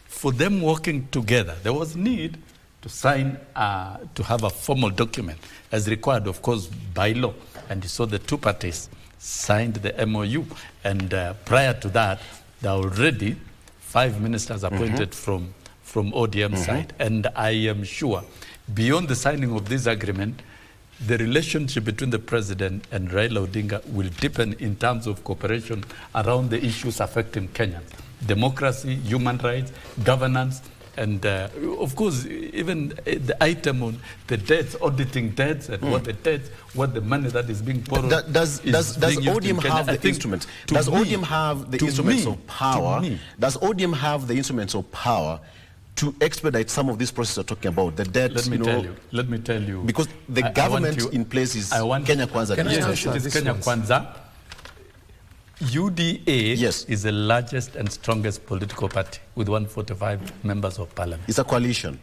for them working together, there was need to sign, to have a formal document, as required, of course, by law. And so the two parties signed the MOU. And prior to that, there are already 5 ministers appointed from ODM side. And I am sure, beyond the signing of this agreement, the relationship between the president and Raila Odinga will deepen in terms of cooperation around the issues affecting Kenyans: democracy, human rights, governance, and of course, even the item on the debts, auditing debts, and what the money that is being borrowed. Does ODM have the instruments? Does ODM have the instruments of power? Does ODM have the instruments of power to expedite some of these processes we're talking about? The debt, Let me tell you. Because the government in place is Kenya Kwanza. Yes, it is Kenya Kwanza. UDA is the largest and strongest political party with 145 members of parliament. It's a coalition.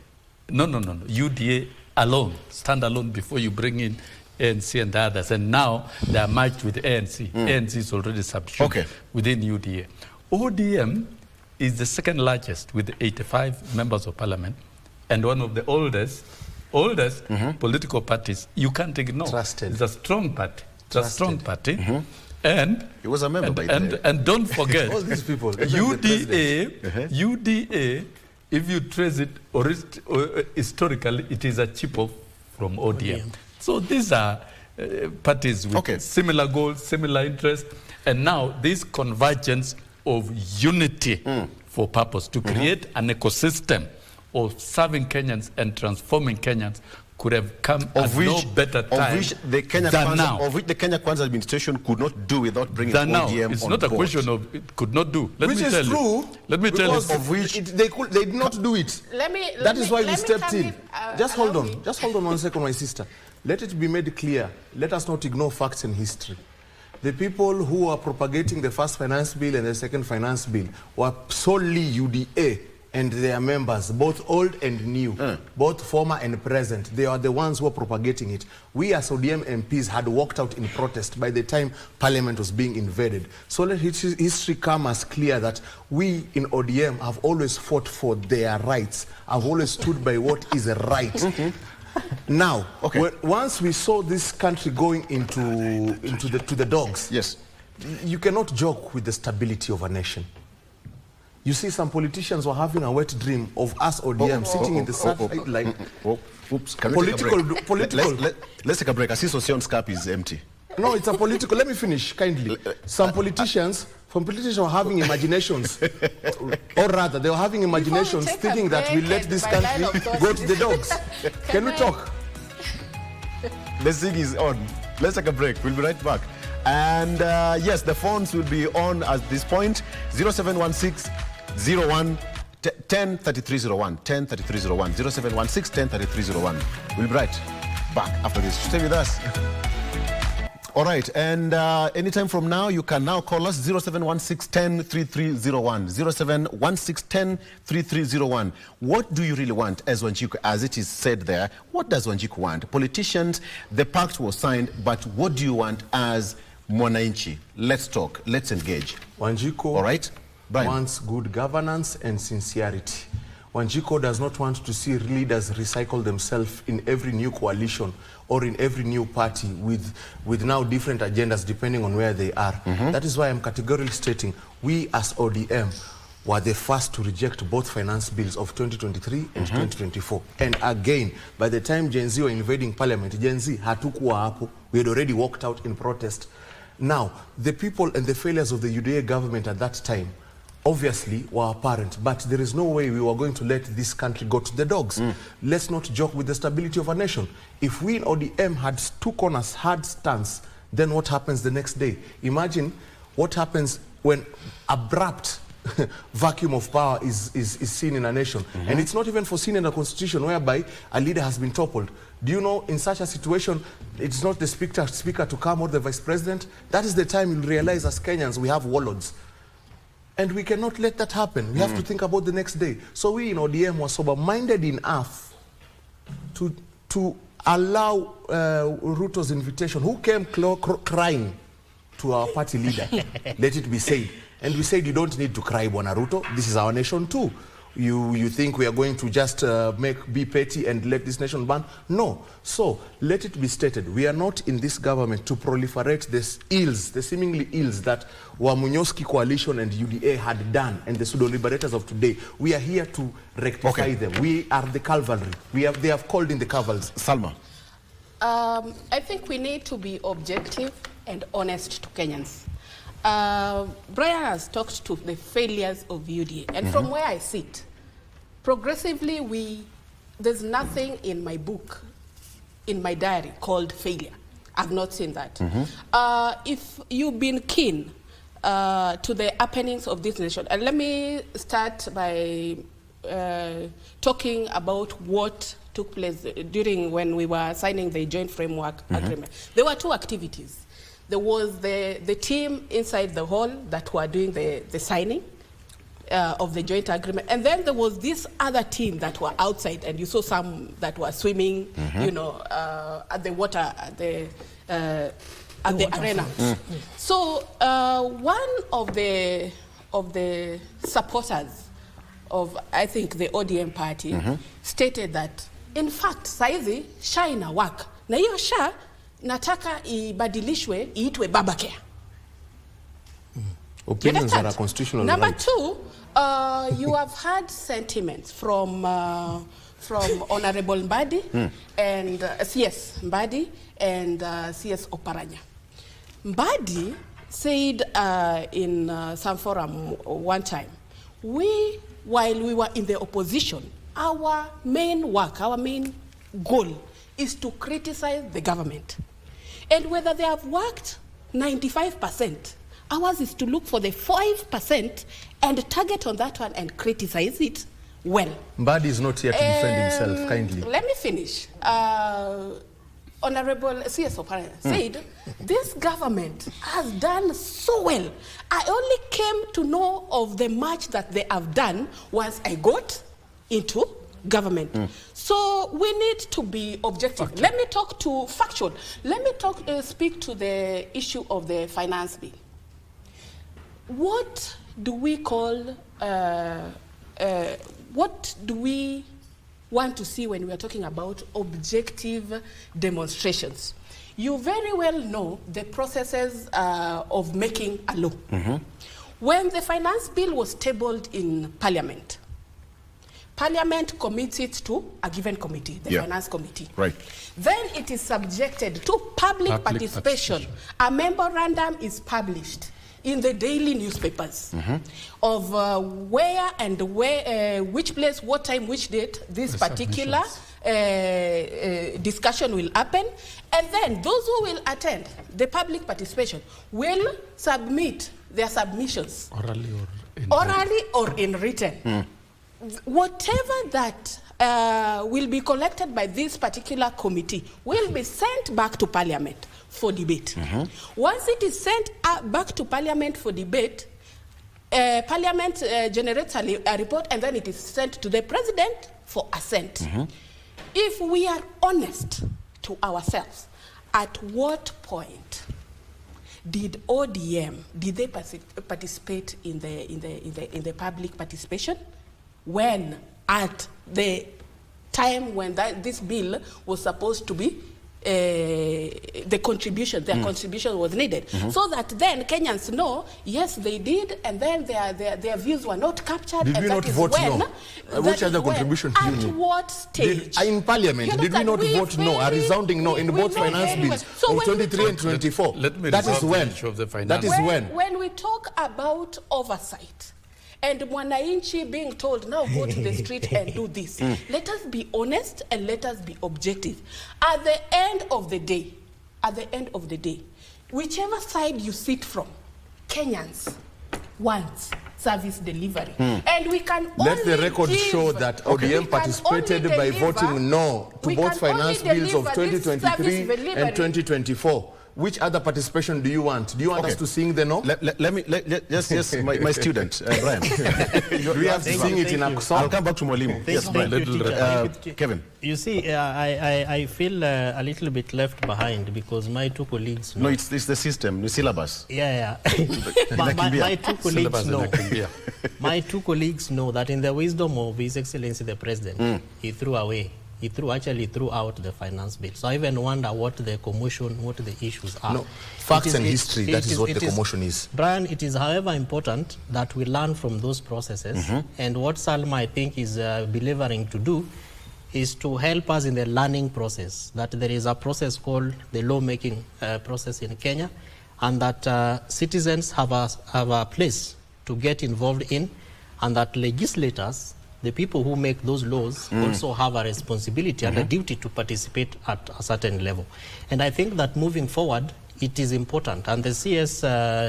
No. UDA alone, stand alone before you bring in ANC and the others. And now they are merged with ANC. ANC is already subsumed within UDA. ODM is the second largest with 85 members of parliament and one of the oldest political parties. You can't ignore. Trusted. It's a strong party. It's a strong party. And he was a member and don't forget, all these people, UDA, if you trace it historically, it is a chip-off from ODM. So these are parties with similar goals, similar interests, and now this convergence of unity for purpose to create an ecosystem of serving Kenyans and transforming Kenyans could have come at no better time of which the Kenya than Kwanza, now. Of which the Kenya Kwanza administration could not do without bringing ODM now. on It's not a board. question of it could not do. Let which me is tell true. You. Let me tell you. Of which they did not do it. That is why we stepped in. Just hold on. Just hold on 1 second, my sister. Let it be made clear. Let us not ignore facts and history. The people who are propagating the first finance bill and the second finance bill were solely UDA and their members, both old and new, both former and present. They are the ones who are propagating it. We as ODM MPs had walked out in protest by the time Parliament was being invaded. So let history come as clear that we in ODM have always fought for their rights, have always stood by what is right. Now, once we saw this country going into the dogs, yes, you cannot joke with the stability of a nation. You see, some politicians were having a wet dream of us ODM sitting in the sideline. Oops, can we take a break? Let's take a break. I see Sosion's cup is empty. No, it's a political. Let me finish, kindly. Some politicians were having imaginations, or rather, they were having imaginations thinking that we let this country go to the dogs. Can we talk? The thing is on. Let's take a break. We'll be right back. And yes, the phones will be on at this point. 0716 01 10 3301 10 3301 0716 10 3301. We'll be right back after this. Stay with us. All right, and anytime from now, you can now call us 0716 10 3301 0716 10 3301. What do you really want as Wanjiku? As it is said there, what does Wanjiku want? Politicians, the pact was signed, but what do you want as Mwananchi? Let's talk, let's engage. Wanjiku, all right, wants good governance and sincerity. Wanjiku does not want to see leaders recycle themselves in every new coalition or in every new party with now different agendas depending on where they are. That is why I'm categorically stating we as ODM were the first to reject both finance bills of 2023 and 2024. And again, by the time Gen Z were invading parliament, Gen Z hatukuwa hapo. We had already walked out in protest. Now, the people and the failures of the UDA government at that time obviously were apparent, but there is no way we were going to let this country go to the dogs. Let's not joke with the stability of a nation. If we in ODM had took on a hard stance, then what happens the next day? Imagine what happens when abrupt vacuum of power is seen in a nation. And it's not even foreseen in a constitution whereby a leader has been toppled. Do you know, in such a situation, it's not the speaker to come or the vice president. That is the time you'll realize as Kenyans we have warlords. And we cannot let that happen. We have to think about the next day. So we in ODM were sober-minded enough to allow Ruto's invitation, who came crying to our party leader, let it be said. And we said, you don't need to cry, Bwana Ruto. This is our nation too. You think we are going to just be petty and let this nation burn? No. So let it be stated, we are not in this government to proliferate these ills, the seemingly ills that Wamunyoski Coalition and UDA had done, and the pseudo-liberators of today. We are here to rectify them. We are the cavalry. They have called in the cavalry. Salma. I think we need to be objective and honest to Kenyans. Brian has talked to the failures of UDA, and from where I sit, progressively there's nothing in my book, in my diary, called failure. I've not seen that. If you've been keen to the happenings of this nation, and let me start by talking about what took place during when we were signing the joint framework agreement. There were two activities. There was the team inside the hall that were doing the signing of the joint agreement. And then there was this other team that were outside, and you saw some that were swimming, you know, at the water, at the arena. So one of the supporters of, I think, the ODM party stated that, in fact, saizi SHA ina work. Na hiyo SHA nataka ibadilishwe iitwe baba care. Opinions are a constitutional Number right. two, you have had sentiments from Honorable Mbadi and CS Mbadi and CS Oparanya. Mbadi said in some forum one time, while we were in the opposition, our main work, our main goal is to criticize the government. And whether they have worked 95%, ours is to look for the 5% and target on that one and criticize it well. Mbadi is not here to defend himself, kindly. Let me finish. Honorable Siasa said, this government has done so well. I only came to know of the much that they have done once I got into government. So we need to be objective. Okay. Let me talk to factual. Let me speak to the issue of the finance bill. What do we call, what do we want to see when we are talking about objective demonstrations? You very well know the processes of making a law. When the finance bill was tabled in Parliament, Parliament commits it to a given committee, the Finance Committee. Right. Then it is subjected to public participation. A memorandum is published in the daily newspapers of where and where, which place, what time, which date this particular discussion will happen. And then those who will attend the public participation will submit their submissions orally or in written. Whatever that will be collected by this particular committee will be sent back to Parliament for debate. Once it is sent back to Parliament for debate, Parliament generates a report and then it is sent to the President for assent. If we are honest to ourselves, at what point did ODM, did they participate in the public participation? When at the time when this bill was supposed to be the contribution, their contribution was needed, so that then Kenyans know, yes, they did, and then their views were not captured. Did we not vote no? Which other contribution do you need? At what stage? In Parliament, did we not vote no? A resounding no in both finance bills of 23 and 24. That is when. That is when. When we talk about oversight, and Mwananchi being told, now go to the street and do this. Let us be honest and let us be objective. At the end of the day, whichever side you sit from, Kenyans want service delivery. And we can only let the record show that ODM participated by voting no to both finance bills of 2023 and 2024. Which other participation do you want? Do you want us to sing the no? Yes, my student, Brian. We have to sing it in a song. I'll come back to Mwalimu. Yes, Brian. Kevin. You see, I feel a little bit left behind because my two colleagues know. No, it's the system, the syllabus. Yeah. my two colleagues know. My two colleagues know that in the wisdom of His Excellency the President, he threw out the finance bill. So I even wonder what the commotion, what the issues are. No, facts and history, that is what the commotion is. Brian, it is however important that we learn from those processes. And what Salma, I think, is delivering to do is to help us in the learning process, that there is a process called the lawmaking process in Kenya, and that citizens have a place to get involved in, and that legislators, the people who make those laws, also have a responsibility and a duty to participate at a certain level. And I think that moving forward, it is important. And the CS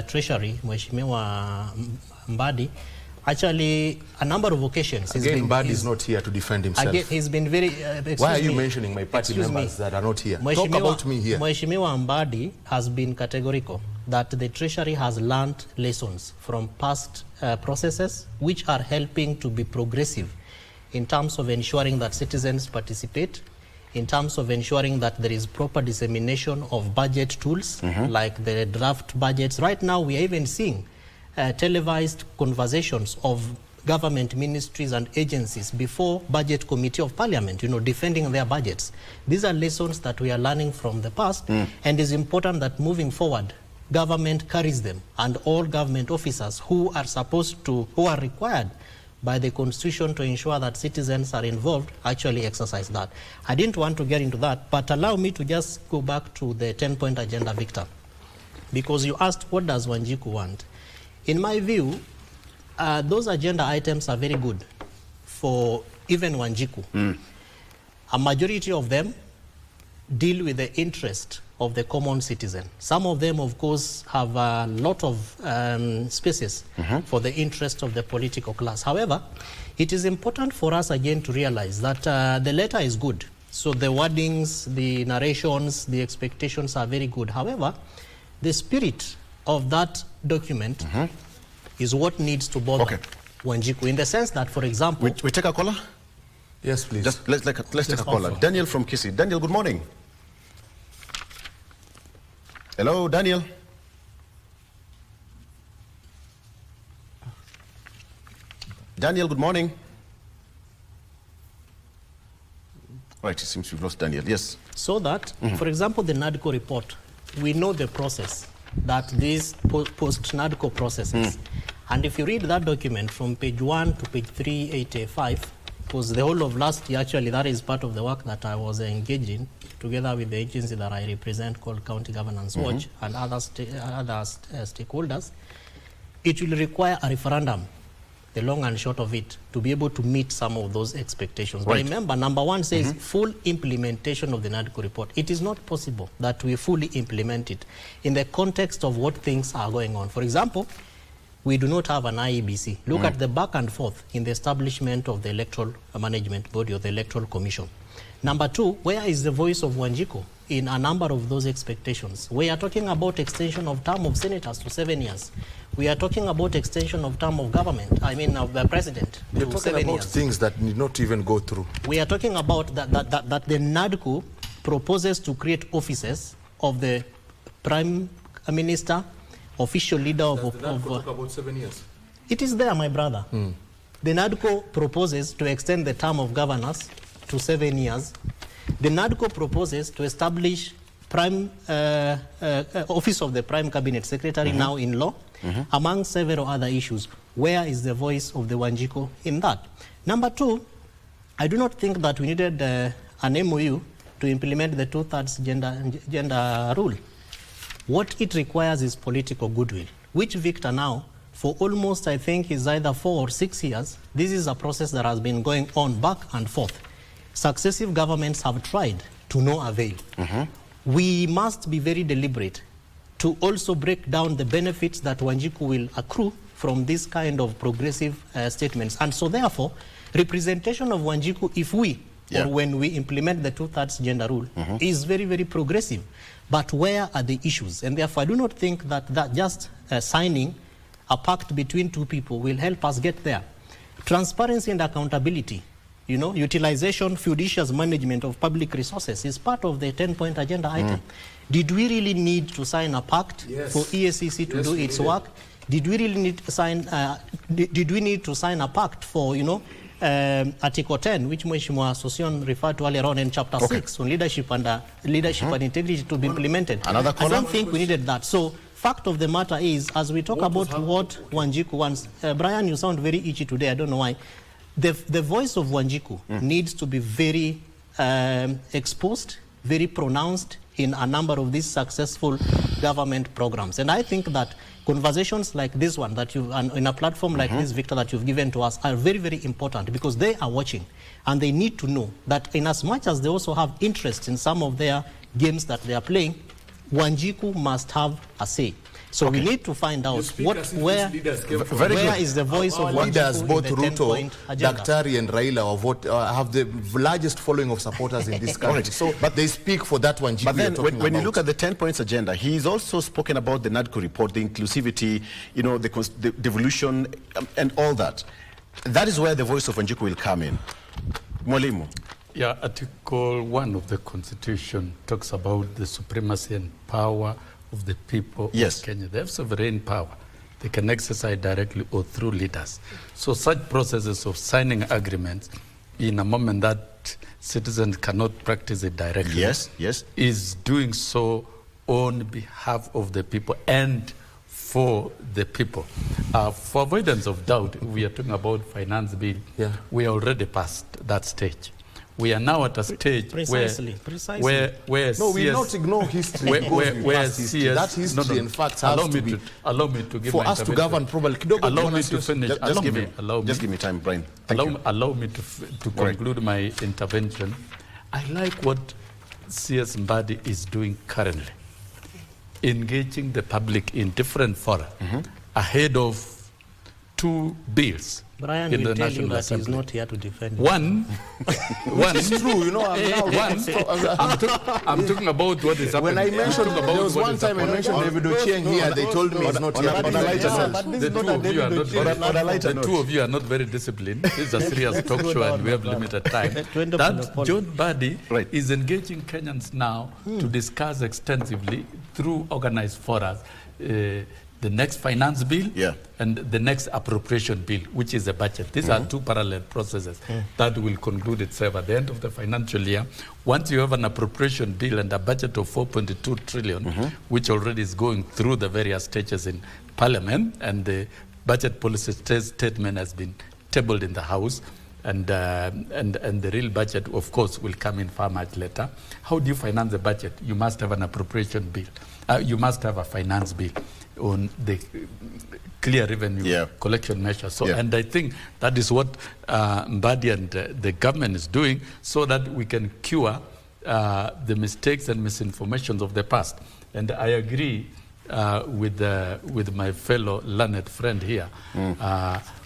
Treasury, Mheshimiwa Mbadi, actually, a number of occasions. Again, Mbadi is not here to defend himself. Again, he's been very... Why are you mentioning my party members that are not here? Talk about me here. Mheshimiwa Mbadi has been categorical that the Treasury has learned lessons from past processes which are helping to be progressive in terms of ensuring that citizens participate, in terms of ensuring that there is proper dissemination of budget tools like the draft budgets. Right now we are even seeing televised conversations of government ministries and agencies before budget committee of Parliament, defending their budgets. These are lessons that we are learning from the past, and it's important that moving forward, government carries them, and all government officers who are required by the Constitution to ensure that citizens are involved actually exercise that. I didn't want to get into that, but allow me to just go back to the 10-point agenda, Victor, because you asked what does Wanjiku want. In my view, those agenda items are very good for even Wanjiku, a majority of them deal with the interest of the common citizen. Some of them, of course, have a lot of spaces for the interest of the political class. However, it is important for us again to realize that the letter is good. So the wordings, the narrations, the expectations are very good. However, the spirit of that document is what needs to bother Wanjiku, in the sense that, for example... We take a caller? Yes, please. Just let's take a caller. Daniel from Kisii. Daniel, good morning. Hello, Daniel. Daniel, good morning. Right, it seems we've lost Daniel. Yes. So that, for example, the NADCO report, we know the process that these post-NADCO processes. And if you read that document from page 1 to page 385, because the whole of last year, actually, that is part of the work that I was engaging together with the agency that I represent called County Governance Watch and other stakeholders, it will require a referendum, the long and short of it, to be able to meet some of those expectations. Right. But remember, number one says full implementation of the NADCO report. It is not possible that we fully implement it in the context of what things are going on. For example, we do not have an IEBC. Look at the back and forth in the establishment of the Electoral Management Body or the Electoral Commission. Number two, where is the voice of Wanjiku in a number of those expectations? We are talking about extension of term of senators to 7 years. We are talking about extension of term of government, of the president You're to talking 7 about years. Things that need not even go through. We are talking about that the NADCO proposes to create offices of the Prime Minister, official leader of... talk about 7 years? It is there, my brother. The NADCO proposes to extend the term of governors to 7 years. The NADCO proposes to establish office of the Prime Cabinet Secretary now in law, among several other issues. Where is the voice of the Wanjiku in that? Number two, I do not think that we needed an MOU to implement the 2/3 gender rule. What it requires is political goodwill, which Victor now, for almost, I think, is either 4 or 6 years, this is a process that has been going on back and forth. Successive governments have tried to no avail. We must be very deliberate to also break down the benefits that Wanjiku will accrue from this kind of progressive statements. And so therefore, representation of Wanjiku, if we, or when we implement the 2/3 gender rule, is very, very progressive. But where are the issues? And therefore, I do not think that just signing a pact between two people will help us get there. Transparency and accountability, utilization, judicious management of public resources is part of the 10-point agenda item. Did we really need to sign a pact for EACC to do its work? Did we really need to sign? Did we need to sign a pact for Article 10, which Mheshimiwa Sosion referred to earlier on, in Chapter 6 on leadership and and integrity to be implemented? I don't think we needed that. So, fact of the matter is, as we talk about what Wanjiku wants, Brian, you sound very itchy today. I don't know why. The voice of Wanjiku needs to be very exposed, very pronounced in a number of these successful government programs. And I think that conversations like this one, that you, in a platform like this, Victor, that you've given to us, are very, very important, because they are watching and they need to know that in as much as they also have interest in some of their games that they are playing, Wanjiku must have a say. So we need to find out where is the voice of leaders, Wanjiku both in the Ruto, 10-point agenda. Daktari and Raila have the largest following of supporters in this country. So, but they speak for that Wanjiku. But then when you look at the 10 points agenda, he's also spoken about the NADCO report, the inclusivity, the devolution, and all that. That is where the voice of Wanjiku will come in. Mwalimu. Yeah, Article 1 of the Constitution talks about the supremacy and power of the people of Kenya. They have sovereign power. They can exercise directly or through leaders. So such processes of signing agreements in a moment that citizens cannot practice it directly is doing so on behalf of the people and for the people. For avoidance of doubt, we are talking about finance bill. We already passed that stage. we are now at a stage where no, we not ignore history. Where CS, that history and facts have to be allow me to give for my us to govern probably. Allow me to finish. Just give me time, Brian. Allow me to conclude my intervention. I like what CS Mbadi is doing currently, engaging the public in different fora ahead of 2 bills. Brian in will the tell National you that Assembly. he's not here to defend One, it's true, you know. I'm talking about what is happening. When I mentioned, there was one time I mentioned David Ochieng here, they told me he's not here. The two of you are not very disciplined. This is a serious talk show and we have limited time. That John Mbadi is engaging Kenyans now to discuss extensively through organized forums the next finance bill and the next appropriation bill, which is the budget. These are 2 parallel processes that will conclude itself at the end of the financial year. Once you have an appropriation bill and a budget of 4.2 trillion, which already is going through the various stages in Parliament, and the budget policy statement has been tabled in the House, and the real budget, of course, will come in far much later. How do you finance the budget? You must have an appropriation bill. You must have a finance bill on the clear revenue collection measures. So, and I think that is what Mbadi and the government is doing, so that we can cure the mistakes and misinformations of the past. And I agree with my fellow learned friend here,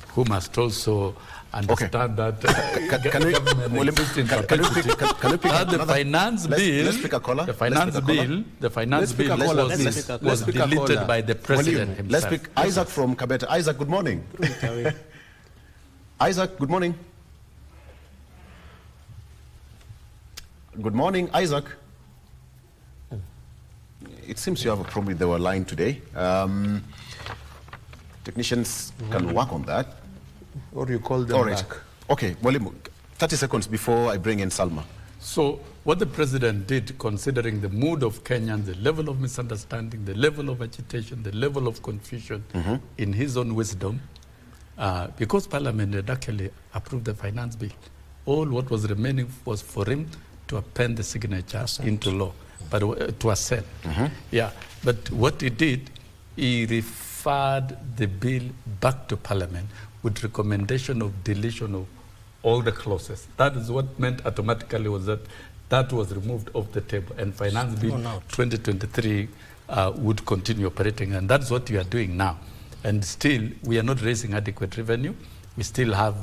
who must also understand that the finance bill was deleted by the president himself. Let's pick Isaac from Kabete. Isaac, good morning. Isaac, good morning. Good morning, Isaac. It seems you have a problem with our line today. Technicians can work on that. Or you call them back. Okay, well, 30 seconds before I bring in Salma. So what the president did, considering the mood of Kenyans, the level of misunderstanding, the level of agitation, the level of confusion, in his own wisdom, because Parliament had actually approved the finance bill, all what was remaining was for him to append the signature into law, but to assent. But what he did, he referred the bill back to Parliament with recommendation of deletion of all the clauses. That is what meant automatically was that was removed off the table, and Finance Bill 2023 would continue operating, and that's what we are doing now. And still, we are not raising adequate revenue. We still have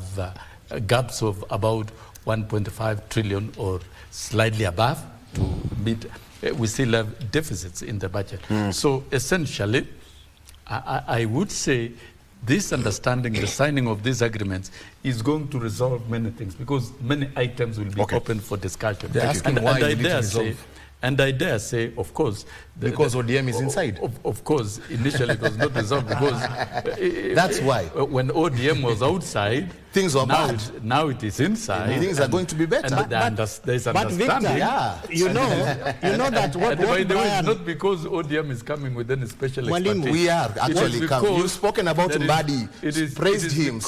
gaps of about 1.5 trillion or slightly above to meet. We still have deficits in the budget. So essentially, I would say this understanding, the signing of these agreements, is going to resolve many things, because many items will be open for discussion. They're asking why you need to resolve. And I dare say, of course... Because ODM is inside. Of course, initially it was not resolved because... That's why. When ODM was outside... Things were bad. Now it is inside. Things are going to be better. And there's understanding. Victor, you know that what by the way, it's not because ODM is coming with any special expertise. We are actually coming. You've spoken about Mbadi, praised him,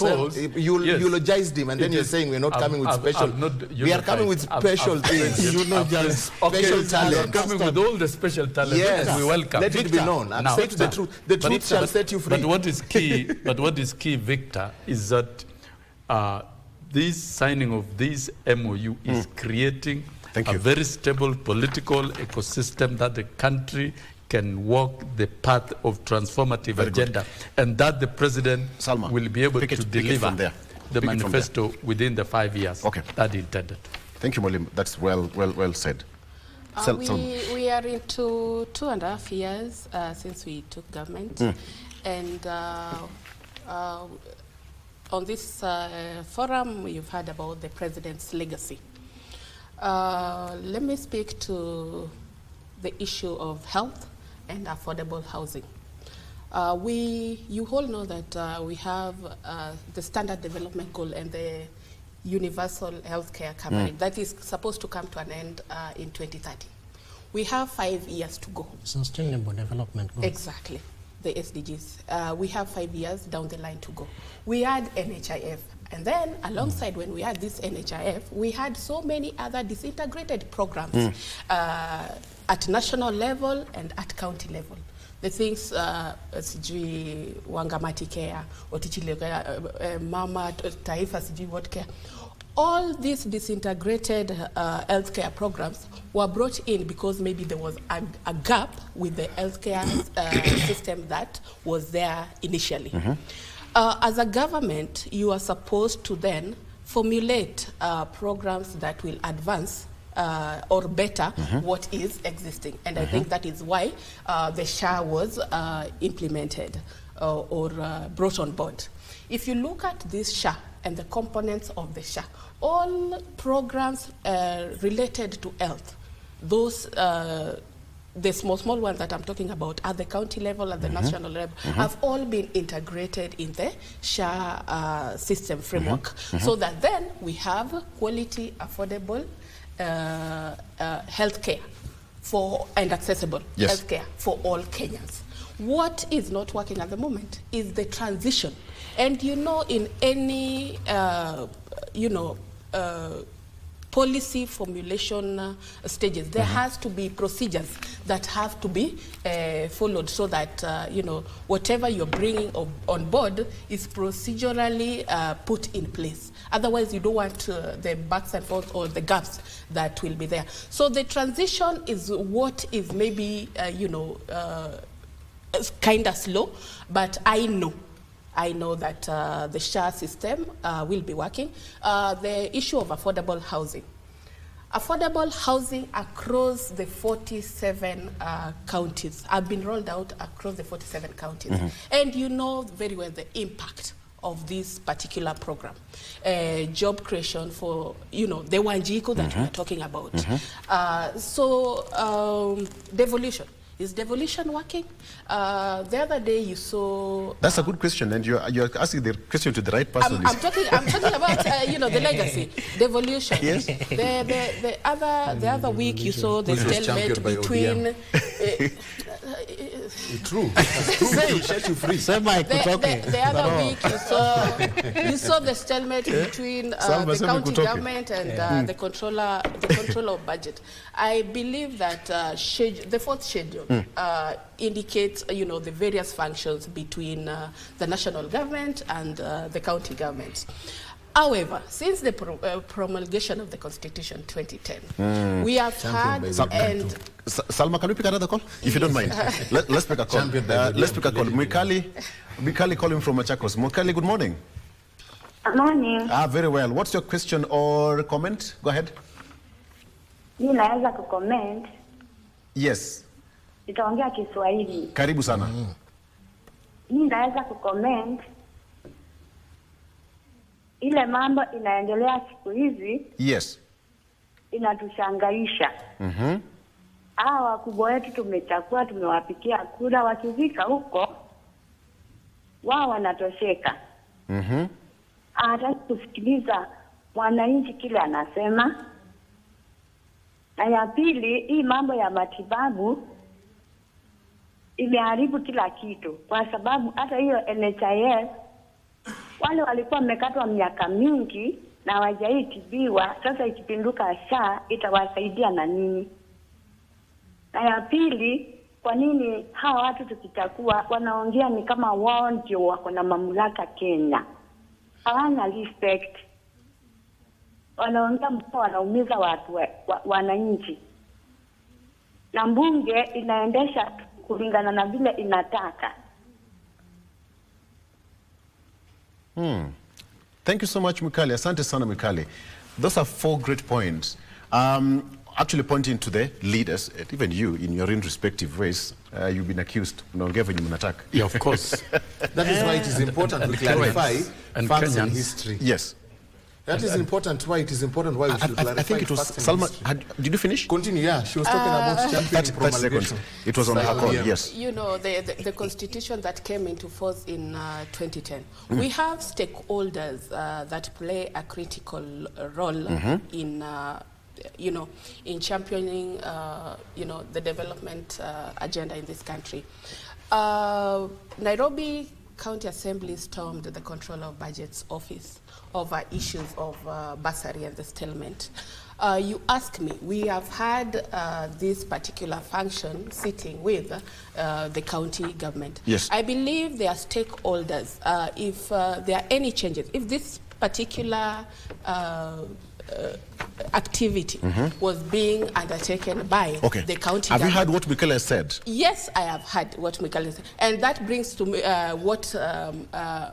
eulogized him, and then you're saying we're not coming with special... We are coming with special things. Special talent. You're coming with all the special talent. Yes, we welcome. Let it be known. Accept the truth. The truth shall set you free. But what is key, Victor, is that this signing of this MOU is creating a very stable political ecosystem that the country can walk the path of transformative agenda, and that the president will be able to deliver the manifesto within the 5 years that he intended. Thank you, Molim. That's well said. We are into 2.5 years since we took government, and on this forum, you've heard about the president's legacy. Let me speak to the issue of health and affordable housing. You all know that we have the Standard Development Goal and the universal healthcare coverage that is supposed to come to an end in 2030. We have 5 years to go. Sustainable Development Goals. Exactly. the SDGs. We have 5 years down the line to go. We had NHIF. And then alongside when we had this NHIF, we had so many other disintegrated programs at national level and at county level. The things, sijui Wangamati Care, Otichile Care, Mama, Taifa, sijui what care. All these disintegrated healthcare programs were brought in because maybe there was a gap with the healthcare system that was there initially. As a government, you are supposed to then formulate programs that will advance or better what is existing. And I think that is why the SHA was implemented or brought on board. If you look at this SHA and the components of the SHA, all programs related to health, those the small ones that I'm talking about at the county level, at the national level, have all been integrated in the SHA system framework, so that then we have quality, affordable healthcare and accessible healthcare for all Kenyans. What is not working at the moment is the transition. And you know, in any policy formulation stages, there has to be procedures that have to be followed, so that whatever you're bringing on board is procedurally put in place. Otherwise, you don't want the backs and forths or the gaps that will be there. So the transition is what is maybe kind of slow, but I know that the SHA system will be working. The issue of affordable housing. Affordable housing across the 47 counties have been rolled out across the 47 counties. And you know very well the impact of this particular program. Job creation for, the Wanjiko that we are talking about. Devolution. Is devolution working? The other day you saw... That's a good question, and you're asking the question to the right person. I'm talking about the legacy, devolution. Yes. The other week you saw the stalemate between... True. Set you free. The other week you saw the stalemate between the county government and the controller of budget. I believe that the fourth schedule indicates the various functions between the national government and the county governments. However, since the promulgation of the Constitution 2010, we have had Salma, can we pick another call? If you don't mind. Let's pick a call. Let's pick a call. Mikali calling from Machakos. Mikali, good morning. Good morning. Very well. What's your question or comment? Go ahead. Mimi naweza kucomment. Yes. Nitaongea Kiswahili. Karibu sana. Mimi naweza kucomment ile mambo inaendelea siku hizi. Yes. Inatushangaisha. Hawa wakubwa wetu tumechakua, tumewapikia kura, wakifika huko wao wanatosheka. Hata kusikiliza mwananchi kile anasema. Na ya pili, hii mambo ya matibabu imeharibu kila kitu, kwa sababu hata hiyo NHIF wale walikuwa wamekatwa miaka mingi na hawajaitibiwa, sasa ikipinduka SHA itawasaidia na nini? Na ya pili, kwa nini hawa watu tukichagua wanaongea ni kama wao ndio wako na mamlaka Kenya? Hawana respect. Wanaongea mpo, wanaumiza watu wananchi. Na mbunge inaendesha kulingana na vile inataka. Thank you so much, Mikali. Asante sana, Mikali. Those are 4 great points. Actually pointing to the leaders, even you, in your own respective ways, you've been accused. Yeah, of course. That is why it is important to clarify facts and history. Yes. That is important. Why it is important why we should clarify. I think it was Salma. Did you finish? Continue. Yeah, she was talking about championing 30 seconds. It was on her call. Yes. The constitution that came into force in 2010. We have stakeholders that play a critical role in in championing the development agenda in this country. Nairobi County Assembly stormed the Controller of Budget's office over issues of bursary and the settlement. You ask me, we have had this particular function sitting with the county government. Yes. I believe they are stakeholders. If there are any changes, if this particular activity was being undertaken by the county Have government. you heard what Michael said? Yes, I have heard what Michael said. And that brings to me what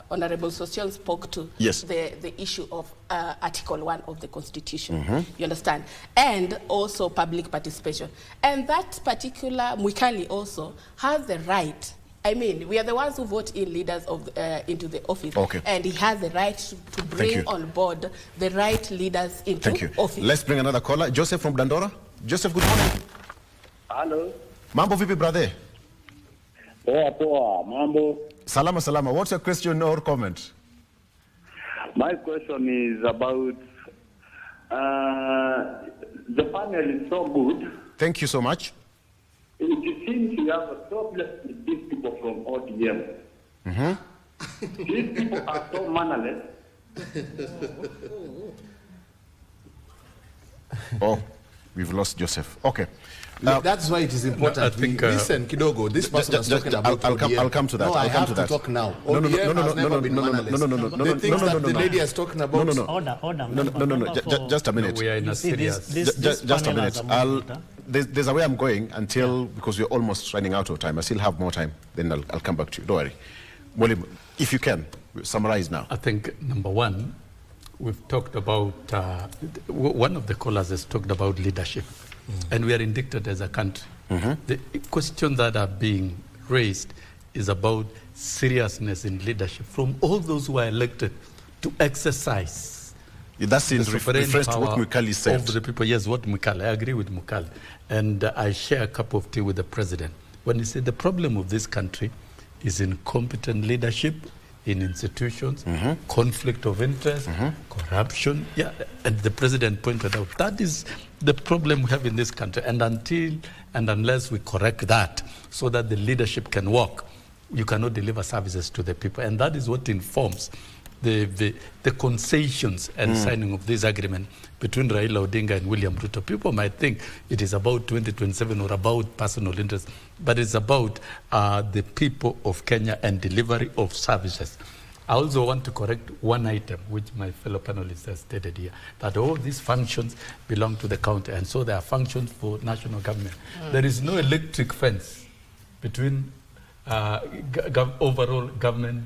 Honorable Sosion spoke to, the issue of Article 1 of the Constitution. You understand? And also public participation. And that particular Mwikali also has the right. I mean, we are the ones who vote in leaders of into the office, and he has the right to bring on board the right leaders into office. Let's bring another caller. Joseph from Dandora. Joseph, good morning. Hello. Mambo vipi, brother? Poa, mambo. Salama, salama. What's your question or comment? My question is about the panel is so good. Thank you so much. It seems you have a problem with these people from ODM. These people are so mannerless. Oh, we've lost Joseph. Okay. That's why it is important. No, I think, listen, Kidogo, this person is talking about I'll come to that. No, I'll come to to that. Talk now. No. The things that the lady is talking about. No. Just a minute. We are in a serious. Just a minute. There's a way I'm going until, because we're almost running out of time. I still have more time. Then I'll come back to you. Don't worry. Well, if you can, summarize now. I think, number one, we've talked about, one of the callers has talked about leadership. And we are indicted as a country. The questions that are being raised is about seriousness in leadership from all those who are elected to exercise. That's in reference to what Mukali said. Of the people, yes, what Mukali. I agree with Mukali. And I share a cup of tea with the president. When he said the problem of this country is incompetent leadership in institutions, conflict of interest, corruption. Yeah, and the president pointed out that is the problem we have in this country. And until and unless we correct that so that the leadership can work, you cannot deliver services to the people. And that is what informs the concessions and signing of this agreement between Raila Odinga and William Ruto. People might think it is about 2027 or about personal interest, but it's about the people of Kenya and delivery of services. I also want to correct one item, which my fellow panelists have stated here, that all these functions belong to the county, and so they are functions for national government. There is no electric fence between overall government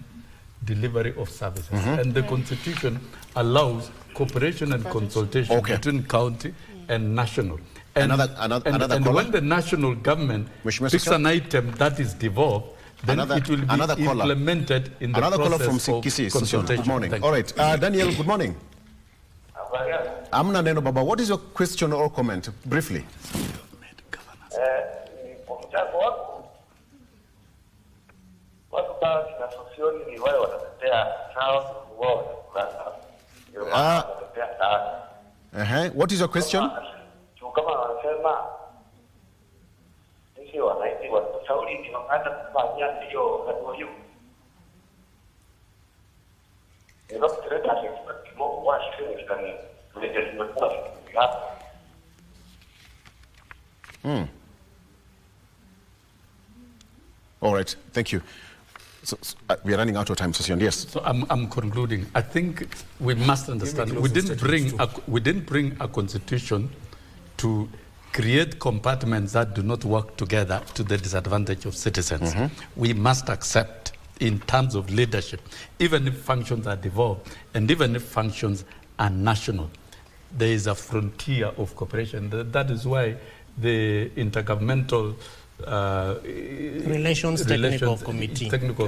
delivery of services. And the Constitution allows cooperation and consultation between county and national. And, and when the national government picks an item that is devolved, then it will be implemented in the process of consultation. Good morning. All right, Daniel, good morning. Amna Neno Baba, what is your question or comment, briefly? What is your question? All right, thank you. So we are running out of time, Session. Yes. So I'm concluding. I think we must understand we didn't bring a constitution to create compartments that do not work together to the disadvantage of citizens. We must accept, in terms of leadership, even if functions are devolved and even if functions are national, there is a frontier of cooperation. That is why the Intergovernmental Relations Technical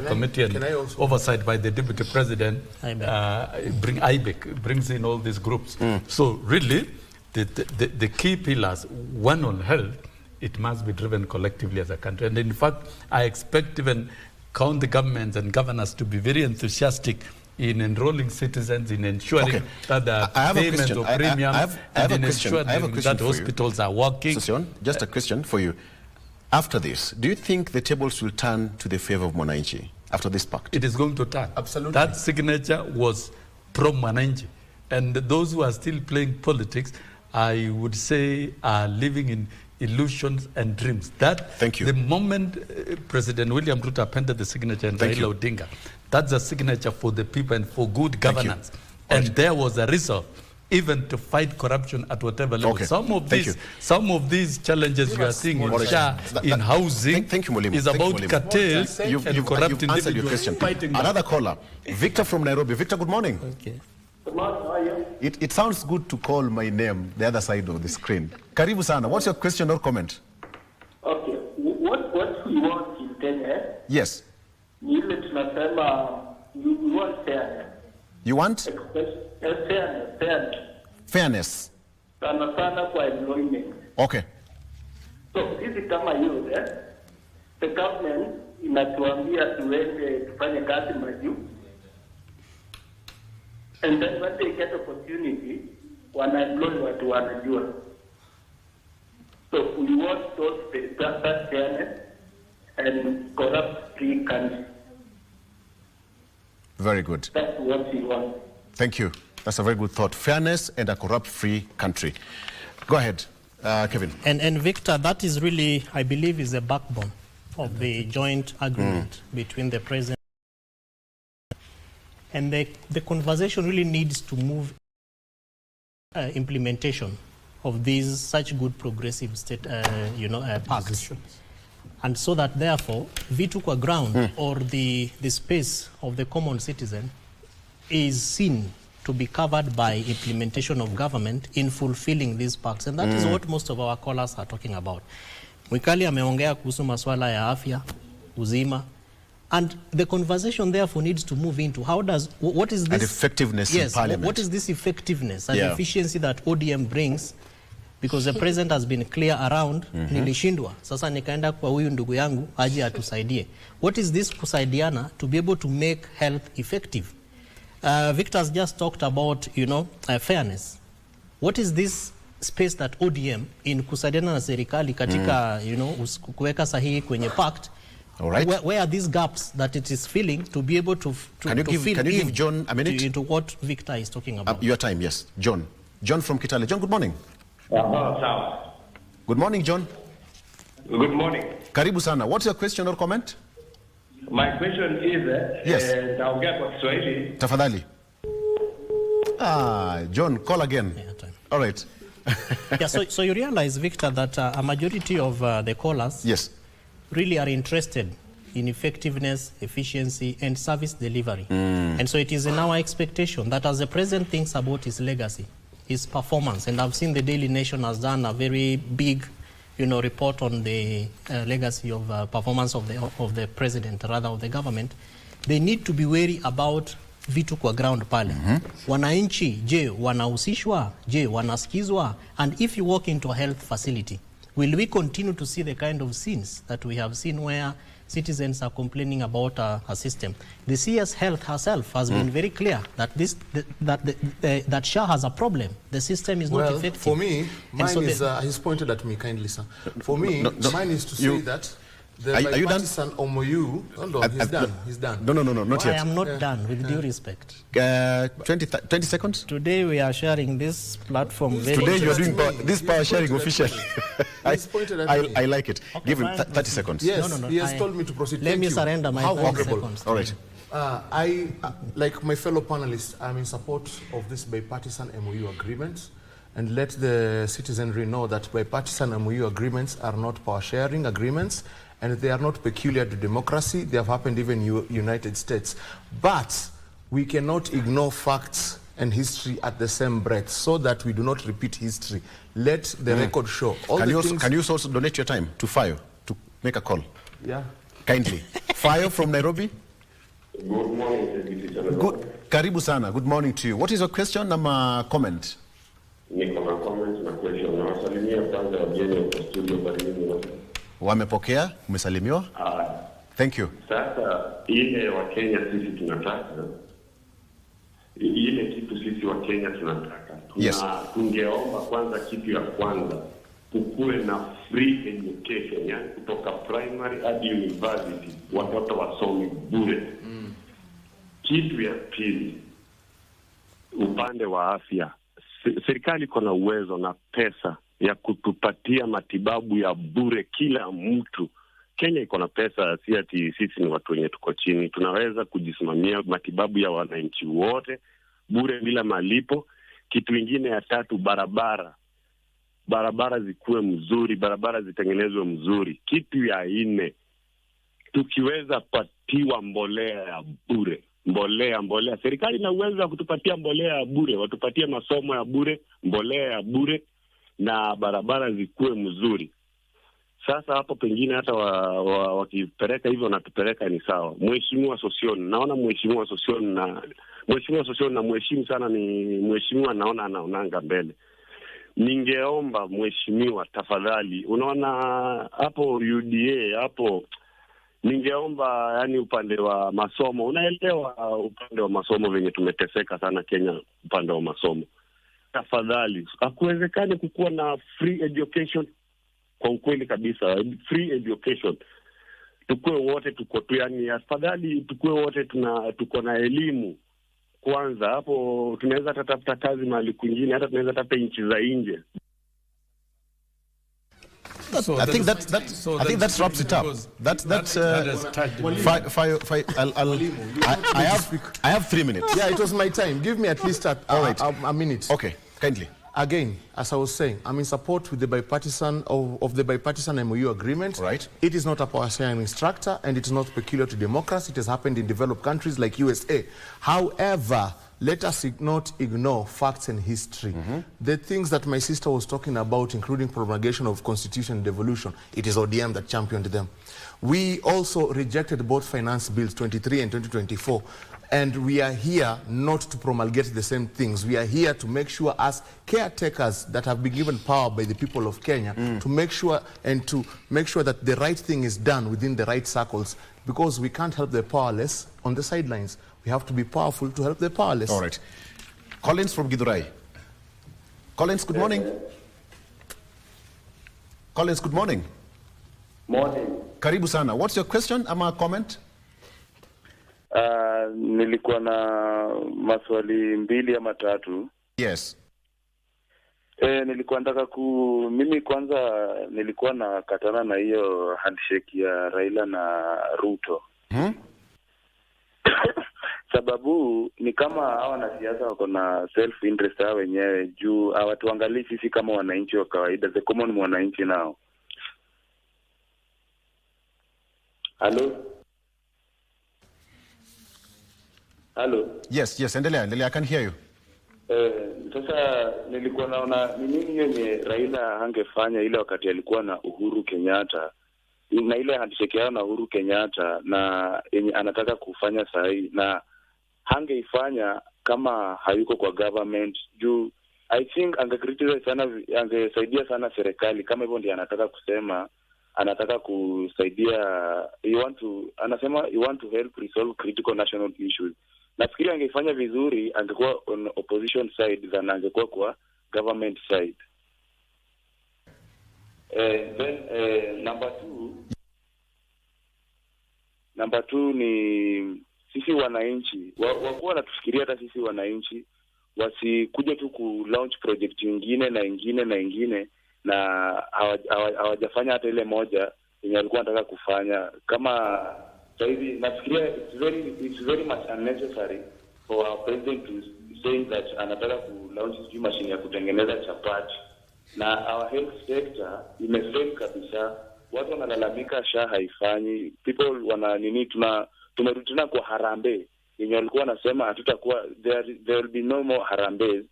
Committee and oversight by the Deputy President brings in all these groups. So really, the key pillars, one on health, it must be driven collectively as a country. And in fact, I expect even county governments and governors to be very enthusiastic in enrolling citizens, in ensuring that the payments of premiums, and in ensuring that hospitals are working. Session, just a question for you. After this, do you think the tables will turn to the favor of Mwananchi after this pact? It is going to turn. Absolutely. That signature was pro-Mwananchi. And those who are still playing politics, I would say, are living in illusions and dreams. Thank you. The moment President William Ruto appended the signature and Raila Odinga, that's a signature for the people and for good governance. And there was a resolve even to fight corruption at whatever level. Some of these challenges you are seeing in in housing is about cartels and corrupt You've answered your question. Another caller, Victor from Nairobi. Victor, good morning. Okay. Good morning, how are you? It sounds good to call my name the other side of the screen. Karibu sana. What's your question or comment? Okay. What we want in Kenya? Yes. You want fairness. You want? Fairness. Sana kwa employment. Okay. So, sisi kama youth, the government inatuambia tuende tufanye kazi majuu. And then when they get opportunity, wana-employ watu wanajua. So we want that fairness and corrupt-free country. Very good. That's what we want. Thank you. That's a very good thought. Fairness and a corrupt-free country. Go ahead, Kevin. And Victor, that is really, I believe, is the backbone of the joint agreement between the president. And the conversation really needs to move implementation of these such good progressive state, pacts. And so that therefore, vitu kwa ground or the space of the common citizen is seen to be covered by implementation of government in fulfilling these pacts. And that is what most of our callers are talking about. Mwikali ameongea kuhusu maswala ya afya, uzima. And the conversation therefore needs to move into what is this? And effectiveness in parliament. What is this effectiveness and efficiency that ODM brings? Because the president has been clear around, nilishindwa, sasa nikaenda kwa huyu ndugu yangu, aje atusaidie. What is this kusaidiana to be able to make health effective? Victor has just talked about, fairness. What is this space that ODM in kusaidiana na serikali katika, kuweka sahihi kwenye pact? All right. Where are these gaps that it is filling to be able to Can you give John a minute? Into what Victor is talking about? Your time, yes. John. John from Kitale. John, good morning. Sawa. Good morning, John. Good morning. Karibu sana. What's your question or comment? My question is, yes. Naongea kwa Kiswahili. Tafadhali. John, call again. Yeah, time. All right. So you realize, Victor, that a majority of the callers really are interested in effectiveness, efficiency, and service delivery. And so it is in our expectation that as the president thinks about his legacy, his performance, and I've seen the Daily Nation has done a very big, report on the legacy of performance of the president, rather of the government. They need to be wary about vitu kwa ground pale. Wananchi, je, wanahusishwa? Je, wanasikizwa? And if you walk into a health facility, will we continue to see the kind of scenes that we have seen where citizens are complaining about a system? The CS Health herself has been very clear that that SHA has a problem. The system is not effective. For me, mine is, he's pointed at me kindly, sir. For me, mine is to say that the bipartisan MOU, hold on, he's done. No, not yet. I am not done, with due respect. 20 seconds? Today we are sharing this platform. Today you are doing this power sharing officially. I like it. Okay, give him 30 seconds. Yes, no, he has told me to proceed. Let me surrender my 30 seconds. All right. I, like my fellow panelists, I'm in support of this bipartisan MOU agreement, and let the citizenry know that bipartisan MOU agreements are not power sharing agreements, and they are not peculiar to democracy. They have happened even in United States. But we cannot ignore facts and history at the same breath so that we do not repeat history. Let the record show. Can you also donate your time to Fayo to make a call? Yeah. Kindly. Fayo from Nairobi. Good morning. Karibu sana. Good morning to you. What is your question or comment? Niko na comment na question. Nawasalimia kwanza wageni wa studio baridi. Wamepokea, umesalimiwa? Thank you. Sasa ile wa Kenya sisi tunataka. Ile kitu sisi wa Kenya tunataka. Tungeomba kwanza kitu ya kwanza kukuwe na free education, yani kutoka primary hadi university watoto wasome bure. Kitu ya pili, upande wa afya, serikali iko na uwezo na pesa ya kutupatia matibabu ya bure kila mtu. Kenya iko na pesa, si ati sisi ni watu wenye tuko chini. Tunaweza kujisimamia matibabu ya wananchi wote bure bila malipo. Kitu kingine ya tatu, barabara zikuwe mzuri, barabara zitengenezwe mzuri. Kitu ya nne, tukiweza patiwa mbolea ya bure, mbolea. Serikali ina uwezo wa kutupatia mbolea ya bure, watupatie masomo ya bure, mbolea ya bure, na barabara zikuwe mzuri. Sasa hapo pengine hata wakipeleka hivyo na tupeleka ni sawa. Mheshimiwa Sosion, naona Mheshimiwa Sosion na mheshimu sana, ni mheshimiwa, naona anaonanga mbele. Ningeomba mheshimiwa, tafadhali, unaona hapo UDA hapo, ningeomba yani upande wa masomo, unaelewa upande wa masomo venye tumeteseka sana Kenya upande wa masomo. Tafadhali, hakuwezekani kukuwa na free education. Kwa ukweli kabisa, free education. Tukue wote tuko tu, yani afadhali tukue wote tuko na elimu. Kwanza hapo tunaweza tafuta kazi mahali kwingine, hata tunaweza tafuta nchi za nje. I think that wraps it up. I have 3 minutes. Yeah, it was my time. Give me at least a minute. Okay, kindly. Again, as I was saying, I'm in support with the bipartisan of the bipartisan MOU agreement. Right. It is not a power sharing structure, and it is not peculiar to democracy. It has happened in developed countries like USA. However, let us not ignore facts and history. The things that my sister was talking about, including promulgation of constitution and devolution, it is ODM that championed them. We also rejected both finance bills 23 and 2024. And we are here not to promulgate the same things. We are here to make sure, as caretakers that have been given power by the people of Kenya, to make sure that the right thing is done within the right circles, because we can't help the powerless on the sidelines. We have to be powerful to help the powerless. All right. Collins from Githurai. Collins, good morning. Collins, good morning. Morning. Karibu sana. What's your question ama comment? Nilikuwa na maswali 2 ama 3. Yes. Nilikuwa nataka mimi kwanza nilikuwa na katana na hiyo handshake ya Raila na Ruto. Sababu ni kama hawa wanasiasa wako na self interest hao wenyewe, juu hawatuangalii sisi kama wananchi wa kawaida, the common mwananchi nao. Hello? Hello? Yes, endelea, I can hear you. Sasa nilikuwa naona ni nini yenye Raila hangefanya ile wakati alikuwa na Uhuru Kenyatta, na ile handshake yao na Uhuru Kenyatta, na yenye anataka kufanya sahi, na hangeifanya kama hayuko kwa government. Juu I think angecriticize sana, angesaidia sana serikali kama hivyo ndiye anataka kusema. Anataka kusaidia, anasema you want to help resolve critical national issues. Nafikiri angefanya vizuri, angekuwa on opposition side than angekuwa kwa government side. Then number two ni sisi wananchi wakuwa natufikiria, hata sisi wananchi wasikuja tu ku launch project nyingine na hawajafanya hata ile moja yenye alikuwa anataka kufanya. Kama hivi nafikiria it's very much unnecessary for our president to say that anataka ku launch machine ya kutengeneza chapati, na our health sector imefail kabisa. Watu wanalalamika SHA haifanyi, people tumerudi tena kwa harambee yenye walikuwa wanasema hatutakuwa there will be no more harambee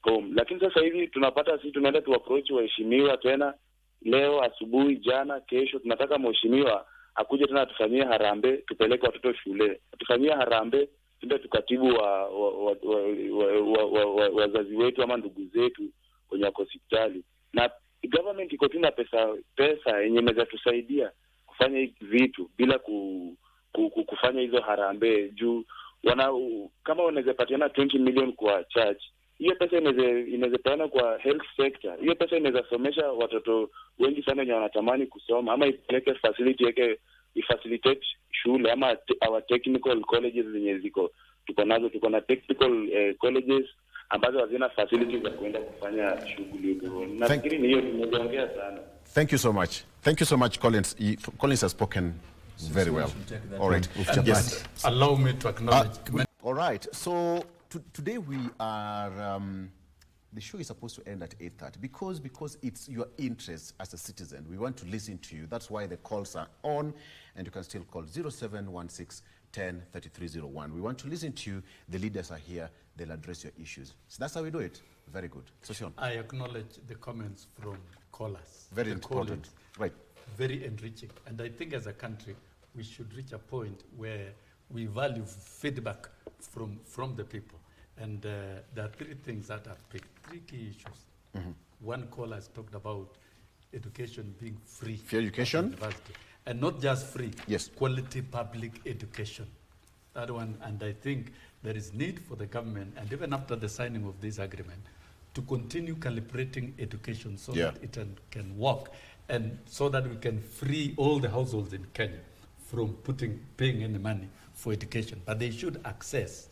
home. Lakini sasa hivi tunapata sisi tunaenda tu approach waheshimiwa tena, leo asubuhi, jana, kesho tunataka mheshimiwa akuje tena tufanyie harambee, tupeleke watoto shule, tufanyie harambee, tuende tukatibu wazazi wetu ama ndugu zetu kwenye hospitali. Na government iko tuna pesa yenye inaweza tusaidia kufanya hivi vitu bila kufanya hizo harambee. Juu kama wanaweza patiana 20 million kwa church, hiyo pesa inaweza peana kwa health sector. Hiyo pesa inaweza somesha watoto wengi sana wenye wanatamani kusoma, ama ipeleke facility yake ifacilitate shule, ama our technical colleges zenye tuko na technical colleges ambazo hazina facilities za kuenda kufanya shughuli huko. Nafikiri ni hiyo tumeongea sana. Thank you so much. Thank you so much, Collins. Collins has spoken very well. All right. Yes. Allow me to acknowledge. All right. So today we are. The show is supposed to end at 8:30 because it's your interest as a citizen. We want to listen to you. That's why the calls are on, and you can still call 0716 10 3301. We want to listen to you. The leaders are here. They'll address your issues. So that's how we do it. Very good. So Sean. I acknowledge the comments from callers. Very important. Right. Very enriching. And I think as a country, we should reach a point where we value feedback from the people. And there are three things that are three key issues. One caller has talked about education being free. Free education? University. And not just free. Yes. Quality public education. That one, and I think there is need for the government, and even after the signing of this agreement, to continue calibrating education so that it can work, and so that we can free all the households in Kenya from paying any money for education. But they should access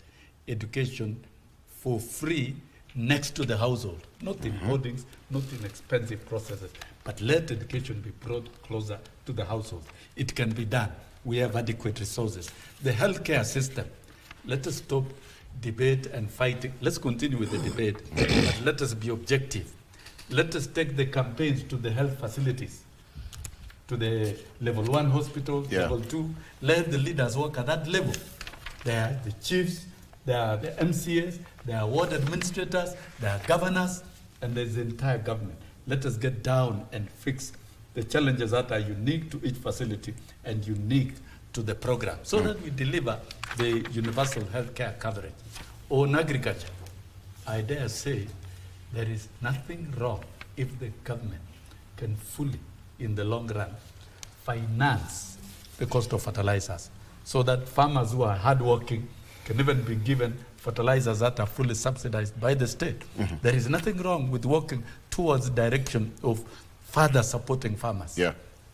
education for free next to the household, not in hoardings, not in expensive processes, but let education be brought closer to the household. It can be done. We have adequate resources. The healthcare system, let us stop debate and fighting. Let's continue with the debate, but let us be objective. Let us take the campaigns to the health facilities, to the level 1 hospitals, level 2. Let the leaders work at that level. They are the chiefs, they are the MCAs, they are ward administrators, they are governors, and there's the entire government. Let us get down and fix the challenges that are unique to each facility and unique to the program, so that we deliver the universal healthcare coverage. On agriculture, I dare say there is nothing wrong if the government can fully, in the long run, finance the cost of fertilizers, so that farmers who are hardworking can even be given fertilizers that are fully subsidized by the state. There is nothing wrong with working towards the direction of further supporting farmers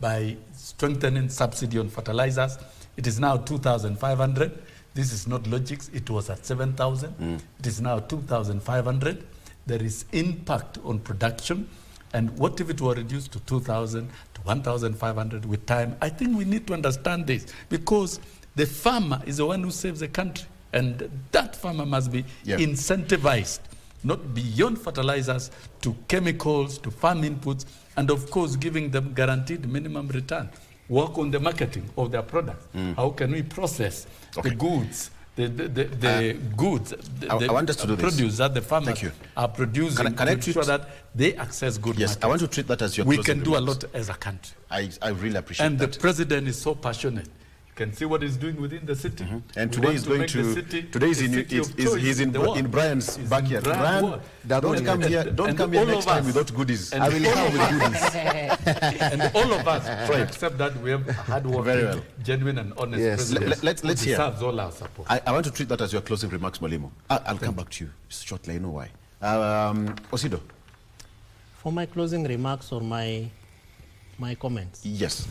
by strengthening subsidy on fertilizers. It is now 2,500. This is not logics. It was at 7,000. It is now 2,500. There is impact on production. And what if it were reduced to 2,000, to 1,500 with time? I think we need to understand this, because the farmer is the one who saves the country. And that farmer must be incentivized, not beyond fertilizers, to chemicals, to farm inputs, and of course giving them guaranteed minimum return. Work on the marketing of their products. How can we process the goods, the goods, I want us to do produce that the farmers are producing, to ensure that they access good markets. I want to treat that as your We can do a lot as a country. I really appreciate that. And the president is so passionate. Can see what he's doing within the city. And today he's going to he's in Brian's backyard. Brian, don't come here next time without goodies. I will come with goodies. And all of us accept that we have a hardworking, genuine and honest president. Let's hear. Deserves all our support. I want to treat that as your closing remarks, Mwalimu. I'll come back to you shortly. I know why. Osido. For my closing remarks or my comments? Yes.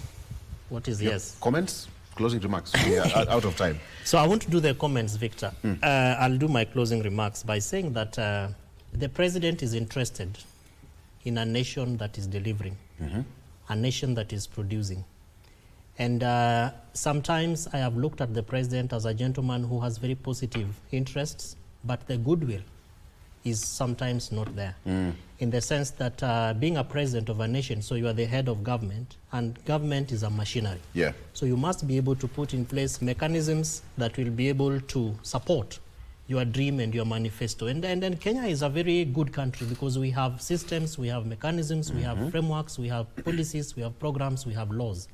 What is yes? Comments? Closing remarks. We are out of time. So I want to do the comments, Victor. I'll do my closing remarks by saying that the president is interested in a nation that is delivering, a nation that is producing. And sometimes I have looked at the president as a gentleman who has very positive interests, but the goodwill is sometimes not there. In the sense that being a president of a nation, so you are the head of government, and government is a machinery. So you must be able to put in place mechanisms that will be able to support your dream and your manifesto. And then Kenya is a very good country because we have systems, we have mechanisms, we have frameworks, we have policies, we have programs, we have laws.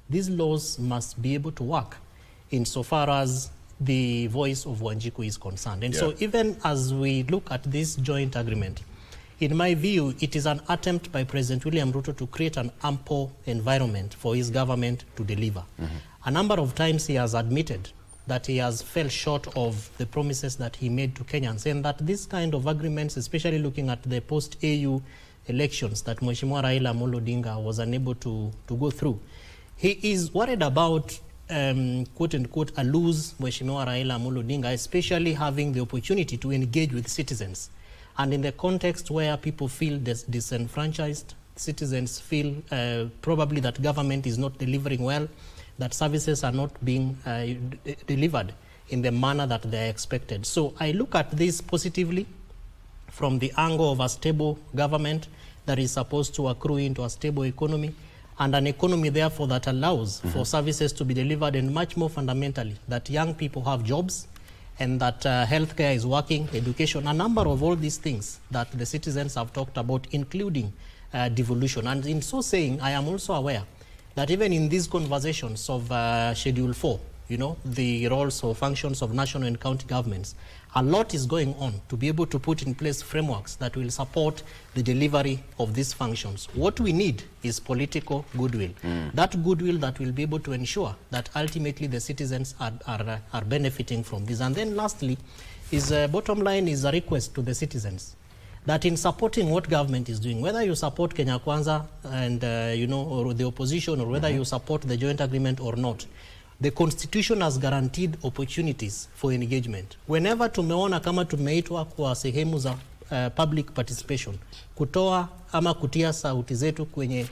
These laws must be able to work insofar as the voice of Wanjiku is concerned. And so even as we look at this joint agreement, in my view, it is an attempt by President William Ruto to create an ample environment for his government to deliver. A number of times he has admitted that he has fell short of the promises that he made to Kenyans, and that this kind of agreements, especially looking at the post-AU elections that Mheshimiwa Raila Amolo Odinga was unable to go through, he is worried about quote-unquote a loose Mheshimiwa Raila Amolo Odinga, especially having the opportunity to engage with citizens. And in the context where people feel disenfranchised, citizens feel probably that government is not delivering well, that services are not being delivered in the manner that they are expected. So I look at this positively from the angle of a stable government that is supposed to accrue into a stable economy, and an economy therefore that allows for services to be delivered, and much more fundamentally that young people have jobs, and that healthcare is working, education, a number of all these things that the citizens have talked about, including devolution. And in so saying, I am also aware that even in these conversations of Schedule 4, you know, the roles or functions of national and county governments, a lot is going on to be able to put in place frameworks that will support the delivery of these functions. What we need is political goodwill. That goodwill that will be able to ensure that ultimately the citizens are benefiting from this. And then lastly, is bottom line is a request to the citizens that in supporting what government is doing, whether you support Kenya Kwanza and you know, or the opposition, or whether you support the joint agreement or not, the constitution has guaranteed opportunities for engagement. Whenever tumeona kama tumeitwa kwa sehemu za public participation, kutoa ama kutia sauti zetu kwenye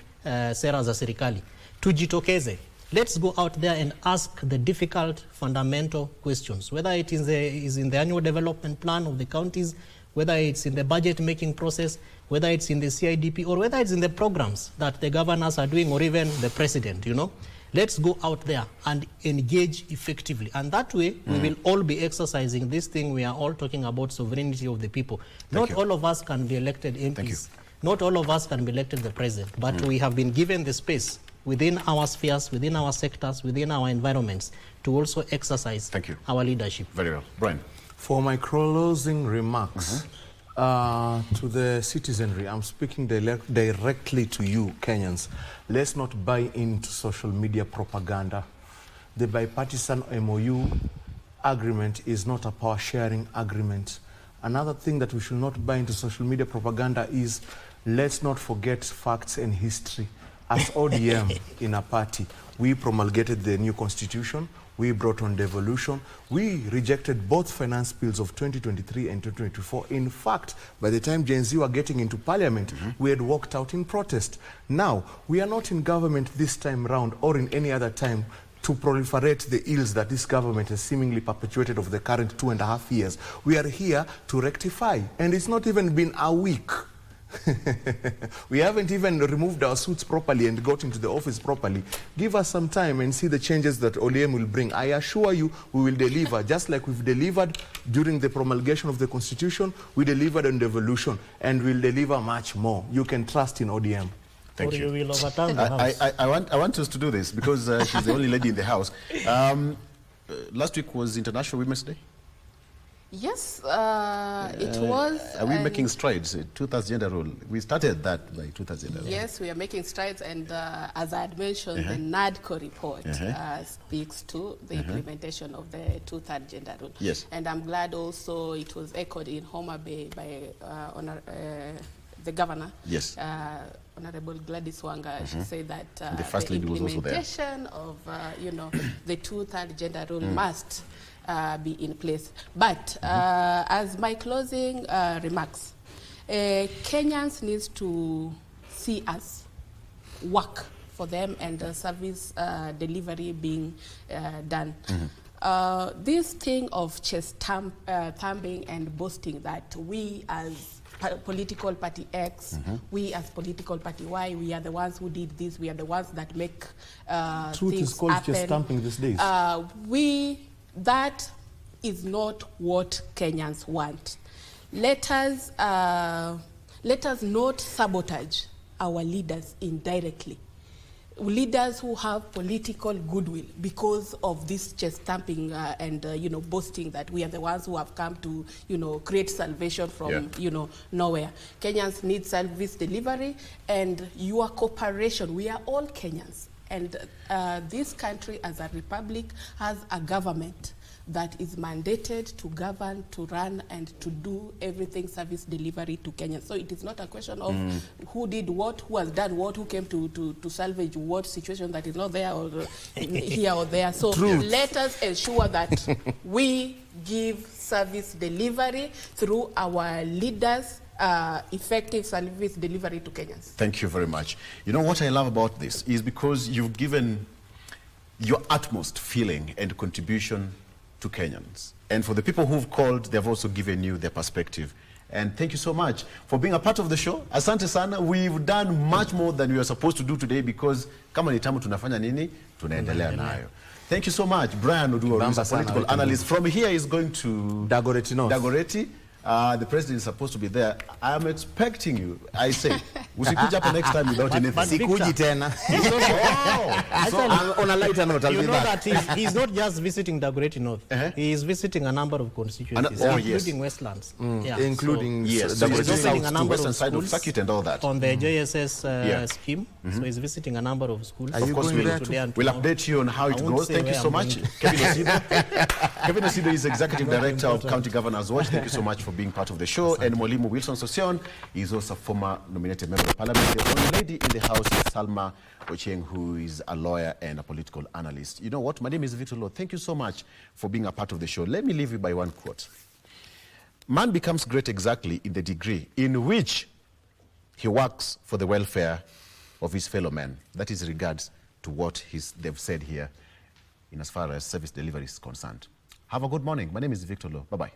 sera za serikali, tujitokeze. Let's go out there and ask the difficult fundamental questions, whether it is in the annual development plan of the counties, whether it's in the budget making process, whether it's in the CIDP, or whether it's in the programs that the governors are doing, or even the president, you know. Let's go out there and engage effectively. And that way, we will all be exercising this thing we are all talking about, sovereignty of the people. Not all of us can be elected MPs. Not all of us can be elected the president. But we have been given the space within our spheres, within our sectors, within our environments, to also exercise our leadership. Very well. Brian. For my closing remarks to the citizenry, I'm speaking directly to you, Kenyans. Let's not buy into social media propaganda. The bipartisan MOU agreement is not a power-sharing agreement. Another thing that we should not buy into social media propaganda is, let's not forget facts and history. As ODM in a party, we promulgated the new constitution. We brought on devolution. We rejected both finance bills of 2023 and 2024. In fact, by the time Gen Z were getting into parliament, we had walked out in protest. Now, we are not in government this time round or in any other time to proliferate the ills that this government has seemingly perpetuated over the current 2.5 years. We are here to rectify, and it's not even been a week. We haven't even removed our suits properly and got into the office properly. Give us some time and see the changes that ODM will bring. I assure you we will deliver, just like we've delivered during the promulgation of the Constitution. We delivered on devolution, and we'll deliver much more. You can trust in ODM. Thank you. Will overturn the House. I want us to do this because she's the only lady in the House. Last week was International Women's Day. Yes, it was. Are we making strides? 2/3 gender rule. We started that by 2/3 gender rule. Yes, we are making strides, and as I had mentioned, the NADCO report speaks to the implementation of the 2/3 gender rule. Yes. And I'm glad also it was echoed in Homa Bay by the governor. Yes. Honorable Gladys Wanga. She said that the First Lady was also there. Implementation of you know, the 2/3 gender rule must be in place. But as my closing remarks, Kenyans need to see us work for them and service delivery being done. This thing of chest thumping and boasting that we as political party X, we as political party Y, we are the ones who did this, we are the ones that make Truth things is called happen. chest thumping these days. That is not what Kenyans want. Let us not sabotage our leaders indirectly. Leaders who have political goodwill because of this chest thumping and you know, boasting that we are the ones who have come to, you know, create salvation from you know, nowhere. Kenyans need service delivery and your cooperation. We are all Kenyans. And this country, as a republic, has a government that is mandated to govern, to run, and to do everything service delivery to Kenya. So it is not a question of who did what, who has done what, who came to salvage what situation that is not there or here or there. So let us ensure that we give service delivery through our leaders, effective service delivery to Kenyans. Thank you very much. You know what I love about this is because you've given your utmost feeling and contribution to Kenyans. And for the people who've called, they've also given you their perspective. And thank you so much for being a part of the show. Asante sana. We've done much more than we were supposed to do today because kama ni tamu tunafanya nini, tunaendelea nayo. Thank you so much. Brian Oduor, who's a political analyst. From here is going to Dagoretti North. Dagoretti. The president is supposed to be there. I'm expecting you. I say, usikuja hapa next time without anything. Sikuji tena. On a lighter note, I'll be back. That he's not just visiting Dagoretti North. He is visiting a number of constituencies, including Westlands. Including so he's visiting a number western of side of schools circuit and all that. On the JSS scheme. So he's visiting a number of schools. Of course, we'll update you on how it goes. Thank you so much. Kevin Osido. Kevin Osido is Executive Director of County Governor's Watch. Thank you so much for being part of the show. And Mwalimu Wilson Sosion is also a former nominated member of Parliament. The only lady in the house is Salma Ochieng, who is a lawyer and a political analyst. You know what? My name is Victor Lo. Thank you so much for being a part of the show. Let me leave you by one quote. Man becomes great exactly in the degree in which he works for the welfare of his fellow men. That is regards to what they've said here in as far as service delivery is concerned. Have a good morning. My name is Victor Lo. Bye-bye.